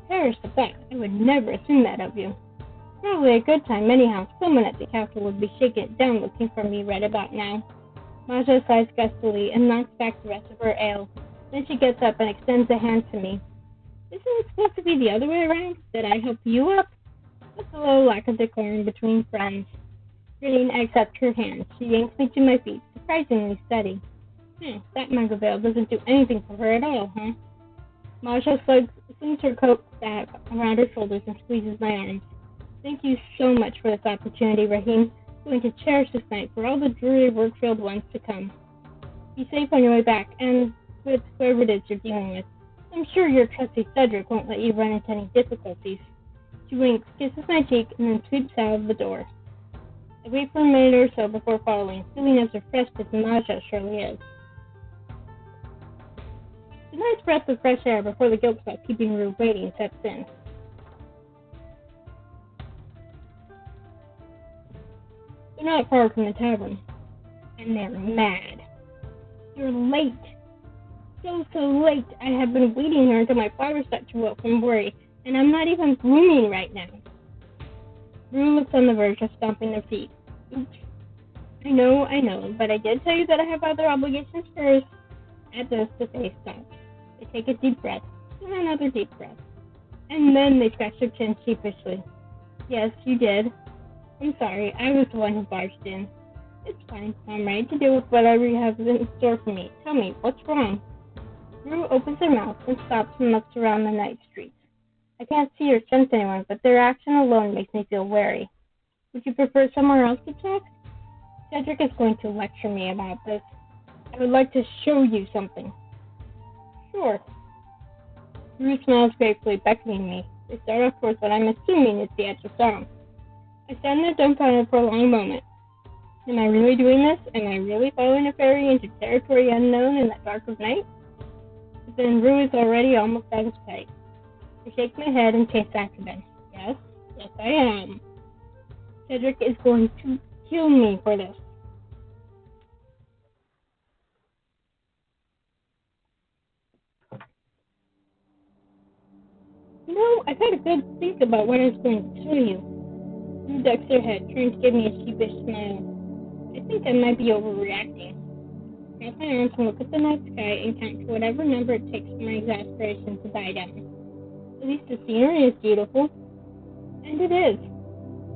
Perish the fact, I would never assume that of you. Probably a good time anyhow. Someone at the castle would be shaking it down looking for me right about now. Masha sighs gustily and knocks back the rest of her ale. Then she gets up and extends a hand to me. Isn't it supposed to be the other way around? That I help you up? What's a little lack of decorum between friends? Grinning, I accept her hand. She yanks me to my feet, surprisingly steady. That mug of ale doesn't do anything for her at all, huh? Masha slings her coat back around her shoulders and squeezes my arms. Thank you so much for this opportunity, Rahim. I'm going to cherish this night for all the dreary work-filled ones to come. Be safe on your way back, and with whoever it is you're dealing with. I'm sure your trusty Cedric won't let you run into any difficulties. She winks, kisses my cheek, and then sweeps out of the door. I wait for a minute or so before following, feeling as refreshed as Masha surely is. It's a nice breath of fresh air before the guilt about keeping Rue waiting sets in. They're not far from the tavern, and they're mad. You're late. So late. I have been waiting here until my father starts to wilt from worry, and I'm not even blooming right now. Rue looks on the verge of stomping their feet. Oops. I know, but I did tell you that I have other obligations first. At this, the face stops. They take a deep breath, and another deep breath. And then they scratch their chins sheepishly. Yes, you did. I'm sorry, I was the one who barged in. It's fine. I'm ready to deal with whatever you have in store for me. Tell me, what's wrong? Rue opens her mouth and stops and looks around the night streets. I can't see or sense anyone, but their action alone makes me feel wary. Would you prefer somewhere else to talk? Cedric is going to lecture me about this. I would like to show you something. Sure. Rue smiles gratefully, beckoning me. They start off towards what I'm assuming is the edge of dawn. I stand there dumbfounded for a long moment. Am I really doing this? Am I really following a fairy into territory unknown in that dark of night? But then Rue is already almost out of sight. I shake my head and chase after them. Yes, I am. Cedric is going to kill me for this. I've had a good think about what I was going to tell you. Rue ducks her head, trying to give me a sheepish smile. I think I might be overreacting. I wrap my arms and look at the night sky and count to whatever number it takes for my exasperation to die down. At least the scenery is beautiful. And it is.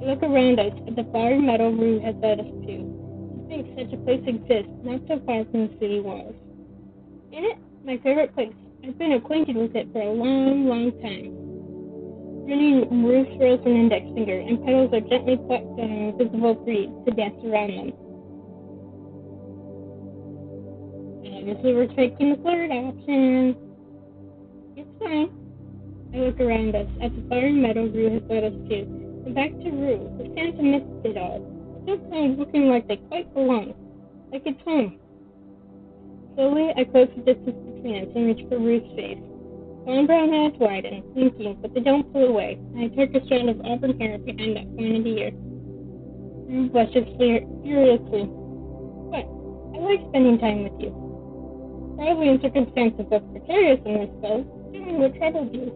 I look around us at the flowery meadow Rue has led us to. I think such a place exists not so far from the city walls. In it, my favorite place. I've been acquainted with it for a long, long time. Running Rue swirls an index finger, and petals are gently plucked on an invisible breeze to dance around them. Obviously, we're taking the flirt option. It's fine. I look around us at the flowery meadow Rue has led us to, and back to Rue, who stands amidst it all. Still kind of looking like they quite belong, like it's home. Slowly, I close the distance between us and reach for Rue's face. Long brown eyes widen, blinking, but they don't pull away, and I tuck a strand of auburn hair behind that pointed ear. Rue blushes furiously. But I like spending time with you. Probably in circumstances less precarious than this, though. Tell me what troubled you.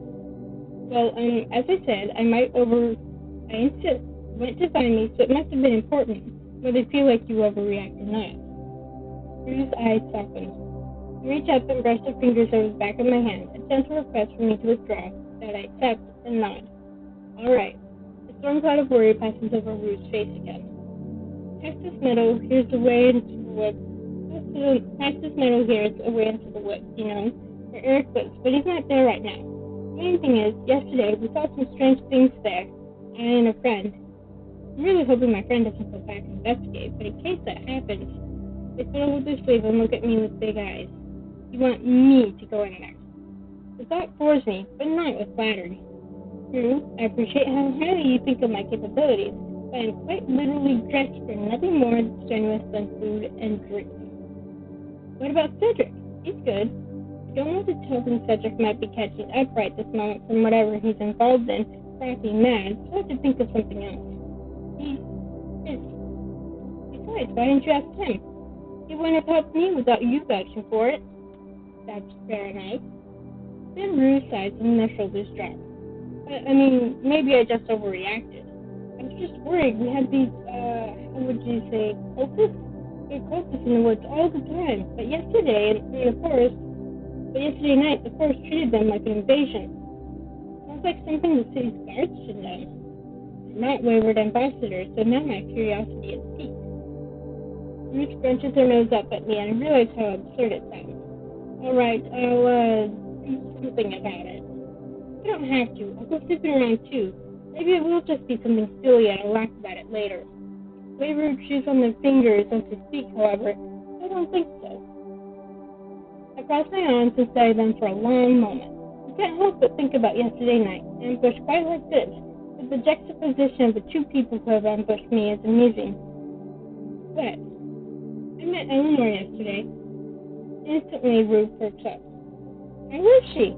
Well, as I said, I insist. Went to find me, so it must have been important, whether you feel like you overreact or not. Rue's eyes softened. I reach up and brush her fingers over the back of my hand, a gentle request for me to withdraw, that I accept and nod. All right. The storm cloud of worry passes over Rue's face again. Past this meadow, here's the way into the woods. Past this meadow here is a way into the woods, where Eric lives, but he's not there right now. The main thing is, yesterday we saw some strange things there, I and a friend. I'm really hoping my friend doesn't go back and investigate, but in case that happens, they fiddle with their sleeve and look at me with big eyes. You want me to go in there. The thought bores me, but not with flattery. True, I appreciate how highly you think of my capabilities, but I'm quite literally dressed for nothing more strenuous than food and drink. What about Cedric? He's good. I don't want to tell him Cedric might be catching up right this moment from whatever he's involved in, crafty mad, so I have to think of something else. He's busy. Besides, why didn't you ask him? He wouldn't have helped me without you vouching for it. That's fair enough. Then Rue sighs and their shoulders drop. Maybe I just overreacted. I was just worried. We had these, how would you say, cultists? There are cultists in the woods all the time. But yesterday night, the forest treated them like an invasion. Sounds like something the city's guards should know. They're not wayward ambassadors, so now my curiosity is piqued. Rue scrunches her nose up at me, and I realize how absurd it sounds. All right, I'll do something about it. I don't have to. I'll go sniffing around too. Maybe it will just be something silly and I'll laugh about it later. Wayward chews on their fingers as they speak, however. I don't think so. I cross my arms and study them for a long moment. I can't help but think about yesterday night, ambushed quite like this, but the juxtaposition of the two people who have ambushed me is amusing. But I met Eleanor yesterday. Instantly, Rue perks up. How was she?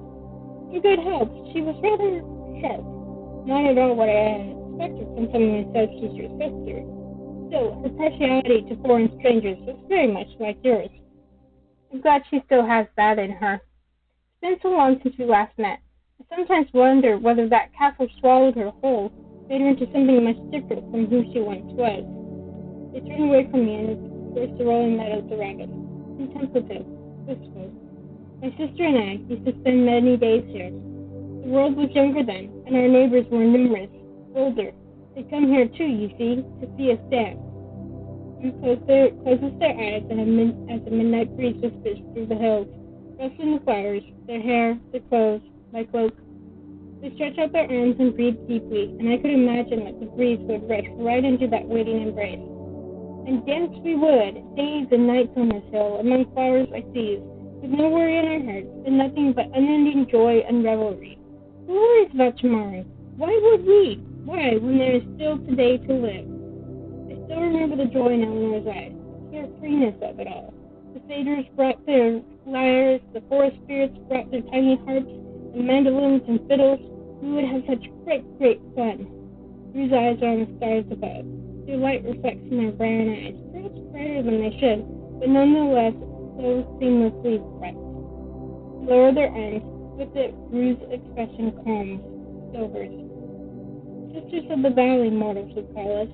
In good health. She was rather sharp. Not at all what I had expected from someone who says she's your sister. Still, her partiality to foreign strangers was very much like yours. I'm glad she still has that in her. It's been so long since we last met. I sometimes wonder whether that castle swallowed her whole, made her into something much different from who she once was. They turn away from me and disperse the rolling meadows around us, contemplative, wistful. My sister and I used to spend many days here. The world was younger then, and our neighbors were numerous, older. They come here too, you see, to see us dance. We closes their eyes as the midnight breeze whispers through the hills, rustling the flowers, their hair, their clothes, my cloak. They stretch out their arms and breathe deeply, and I could imagine that the breeze would rush right into that waiting embrace. And dance we would, days and nights on this hill, among flowers like these, with no worry in our hearts, and nothing but unending joy and revelry. Who worries about tomorrow? Why would we? Why, when there is still today to live? I still remember the joy in Eleanor's eyes, the carefreeness of it all. The satyrs brought their lyres, the forest spirits brought their tiny harps, and mandolins and fiddles. We would have such great, great fun. Drew's eyes are on the stars above. Their light reflects in their brown eyes, perhaps brighter than they should, but nonetheless so seamlessly bright. Lower their arms. With it, Drew's expression calms, sobers. Sisters of the Valley, mortals would call us,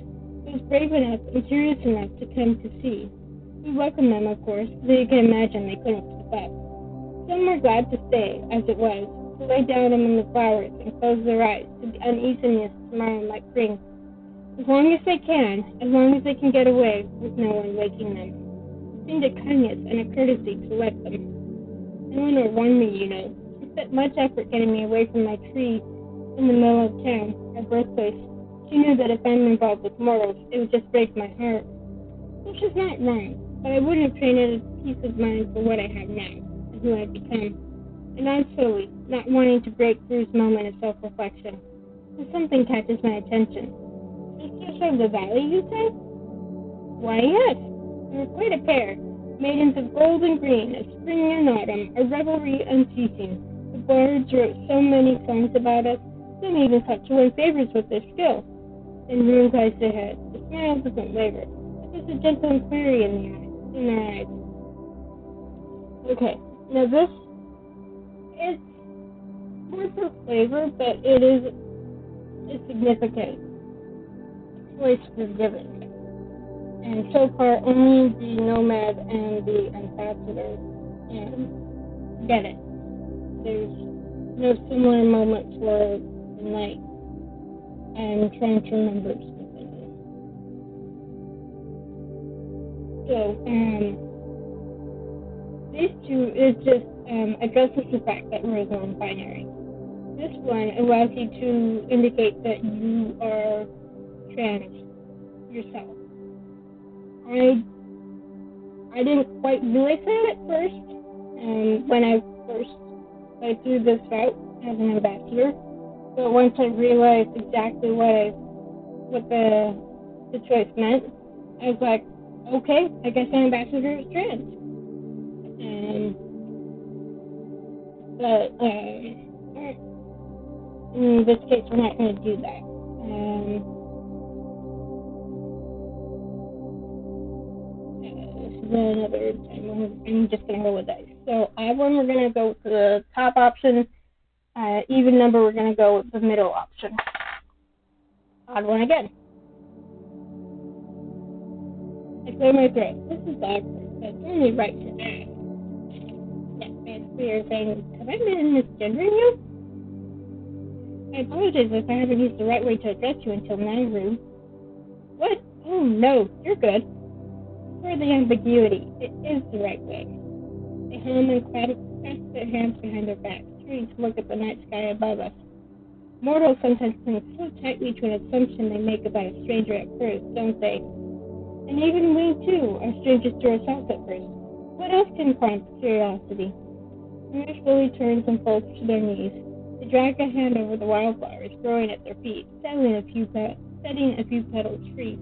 those brave enough and curious enough to come to see. We welcomed them, of course, though you can imagine they couldn't keep up. Some were glad to stay, as it was, to lay down among the flowers and close their eyes to the uneasiness tomorrow might bring. As long as they can get away with no one waking them. It seemed a kindness and a courtesy to let them. Eleanor warned me, you know. She spent much effort getting me away from my tree in the middle of town, our birthplace. She knew that if I'm involved with mortals, it would just break my heart. Well, she's not wrong, but I wouldn't have traded peace of mind for what I have now, and who I've become. And on slowly, not wanting to break Drew's moment of self-reflection, when something catches my attention. Sisters of the Valley, you say? Why, yes. We were quite a pair. Maidens of gold and green, of spring and autumn, a revelry unceasing. The bards wrote so many songs about us, some even cut away favors with their skill. Then Rune raised her head. The smile doesn't waver. There's a gentle inquiry in their eyes. Okay, now this is more for flavor, but it is a significant choice was given. And so far, only the nomad and the ambassador get it. There's no similar moments for the knight. I'm trying to remember specifically. So, these two is just addresses the fact that we're non-binary. This one allows you to indicate that you are trans yourself. I didn't quite realize that at first, when I first played through this route as an ambassador. But once I realized exactly what the choice meant, I was like, okay, I guess an ambassador is trans. But in this case, we're not going to do that. Another time. I'm just going to roll with dice. So odd one, we're going to go with the top option. Even number, we're going to go with the middle option. Odd one again. I clear my throat. This is awkward, but it's only right to ask. Basically, you're saying, have I been misgendering you? I apologize if I haven't used the right way to address you until now, Rue. What? Oh, no, you're good. For the ambiguity, it is the right way. They hum and clasp their hands behind their backs, turning to look at the night sky above us. Mortals sometimes cling so tightly to an assumption they make about a stranger at first, don't they? And even we, too, are strangers to ourselves at first. What else can prompt curiosity? Nurse slowly turns and folds to their knees. They drag a hand over the wildflowers growing at their feet, setting a few petals free.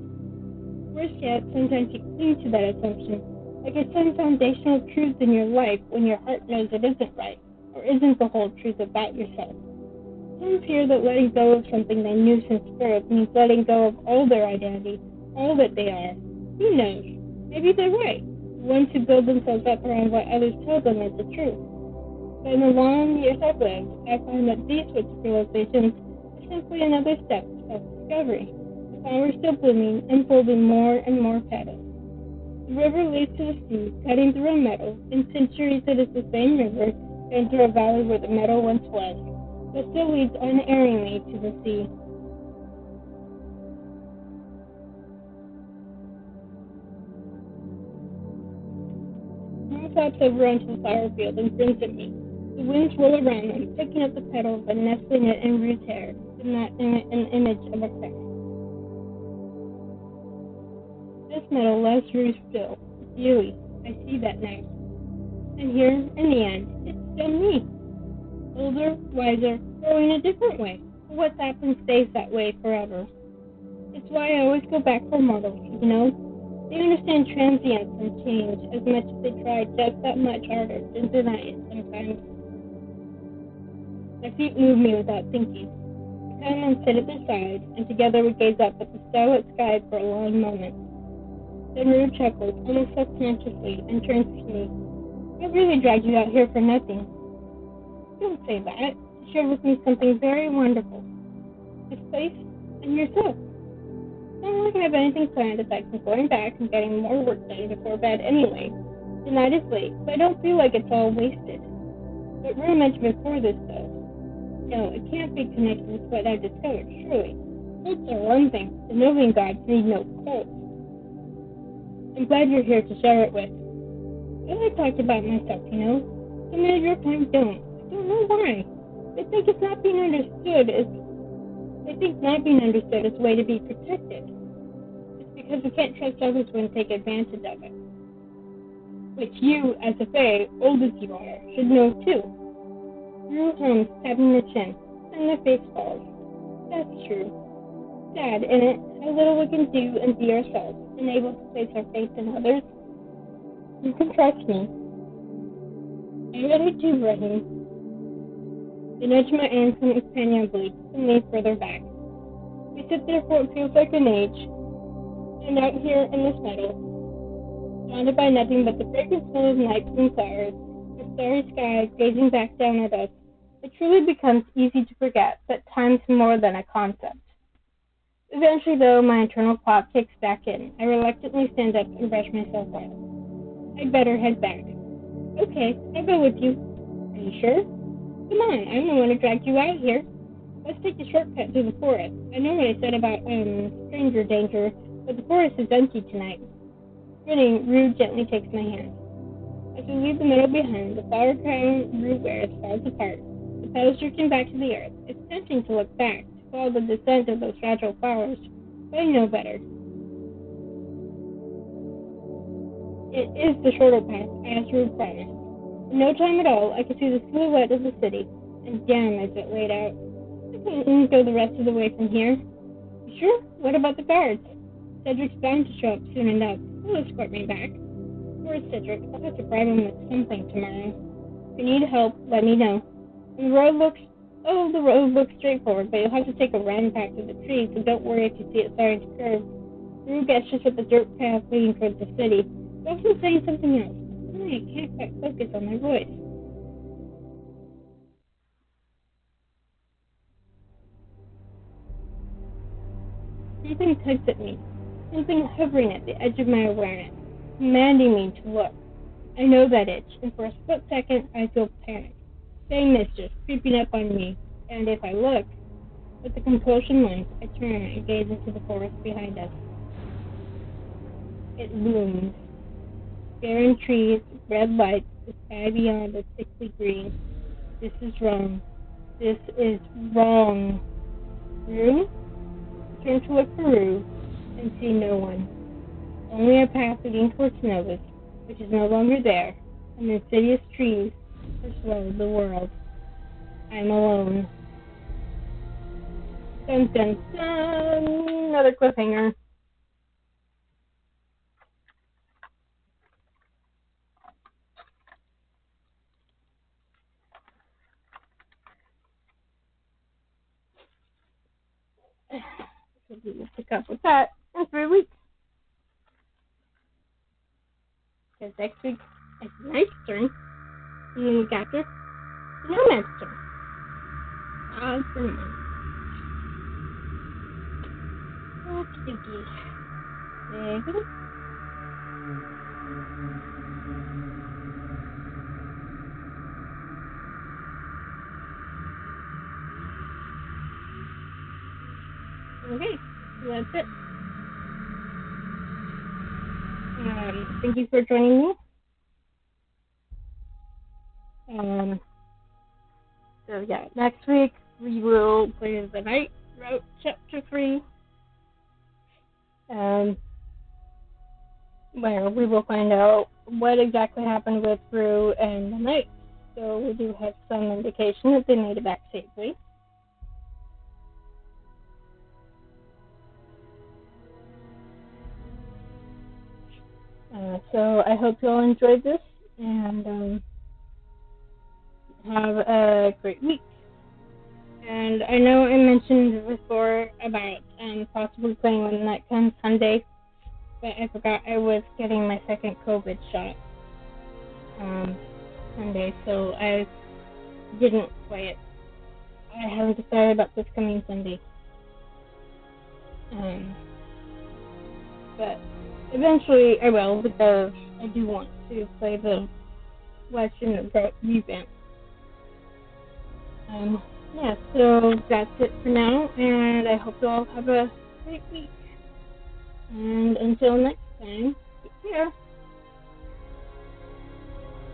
Worse yet, sometimes you cling to that assumption, like it's some foundational truth in your life when your heart knows it isn't right, or isn't the whole truth about yourself. Some fear that letting go of something they knew since birth means letting go of all their identity, all that they are. Who knows? Maybe they're right. The ones who build themselves up around what others tell them is the truth. But in the long years I've lived, I find that these sorts of realizations are simply another step to self-discovery. The flowers still blooming, unfolding more and more petals. The river leads to the sea, cutting through a meadow. In centuries it is the same river, going through a valley where the meadow once was, but still leads unerringly to the sea. Mom hops over onto the flower field and grins at me. The winds roll around them, picking up the petals and nestling it in Ruth's hair, in an image of a crown. This meadow loves Ruth still. It's Yui. I see that now. And here, in the end, it's still me. Older, wiser, growing a different way. What's happened stays that way forever. It's why I always go back for mortals, you know? They understand transience and change as much as they try just that much harder to deny it sometimes. My feet move me without thinking. I come and sit at their side, and together we gaze up at the starlit sky for a long moment. Then Rue chuckles, almost subconsciously, and turns to me. I really dragged you out here for nothing. Don't say that. You shared with me something very wonderful. This place and yourself. Not like I have anything planned aside from going back and getting more work done before bed anyway. The night is late, so I don't feel like it's all wasted. But Rue mentioned before this, though. No, it can't be connected with what I discovered, surely. Cults are one thing. The Novian gods need no cults. I'm glad you're here to share it with. I like talked about myself, you know. Some of your kind don't. I don't know why. They think not being understood is a way to be protected. It's because we can't trust others when they take advantage of it. Which you, as a fae, old as you are, should know too. Rue hums, tapping the chin, and their face falls. That's true. Sad, isn't it? How little we can do and be ourselves, unable to place our faith in others. You can trust me. I'm ready to, Rahim. They nudge my arm companionably and lean further back. We sit there for what feels like an age, and out here in this meadow, surrounded by nothing but the fragrant smell of nights and flowers, the starry sky gazing back down at us, it truly becomes easy to forget that time's more than a concept. Eventually, though, my internal clock kicks back in. I reluctantly stand up and brush myself off. I'd better head back. Okay, I'll go with you. Are you sure? Come on, I'm the one who dragged you out here. Let's take the shortcut through the forest. I know what I said about, stranger danger, but the forest is empty tonight. Grinning, Rue gently takes my hand. As we leave the meadow behind, the flower crown Rue wears falls apart, the petals drifting back to the earth. It's tempting to look back, to follow the descent of those fragile flowers, but I know better. It is the shorter path, as Rue promised. In no time at all, I could see the silhouette of the city, and damn is it laid out. I couldn't go the rest of the way from here. You sure? What about the guards? Cedric's bound to show up soon enough. He'll escort me back. Poor Cedric. I'll have to bribe him with something tomorrow. If you need help, let me know. And the road looks straightforward, but you'll have to take a round path through the trees, so don't worry if you see it starting to curve. Rue gestures at the dirt path leading towards the city. They're also saying something else. I can't quite focus on their voice. Something tugs at me, something hovering at the edge of my awareness, commanding me to look. I know that itch, and for a split second I feel panic. Saying mischief creeping up on me, and if I look, with the compulsion lens, I turn and gaze into the forest behind us. It looms. Barren trees, red lights, the sky beyond is thickly green. This is wrong. This is wrong. Rue? I turn to look for Rue and see no one. Only a path leading towards Novus, which is no longer there, and the insidious trees have swallowed the world. I'm alone. Dun dun dun! Another cliffhanger. So we will pick up with that in 3 weeks. Because next week is Knight's turn. And then week after, Nomad's turn. Awesome. Okie dokie. There we go. Okay, so that's it. Thank you for joining me. So yeah, next week we will play the Night Route Chapter 3. Where we will find out what exactly happened with Rue and the Knight. so we do have some indication that they made it back safely. So I hope you all enjoyed this, and have a great week. And I know I mentioned before about possibly playing one night come Sunday, but I forgot I was getting my second COVID shot Sunday, so I didn't play it. I haven't decided about this coming Sunday. But eventually I will, because I do want to play the Legend revamp. Yeah, so that's it for now, and I hope you all have a great week. And until next time, take care.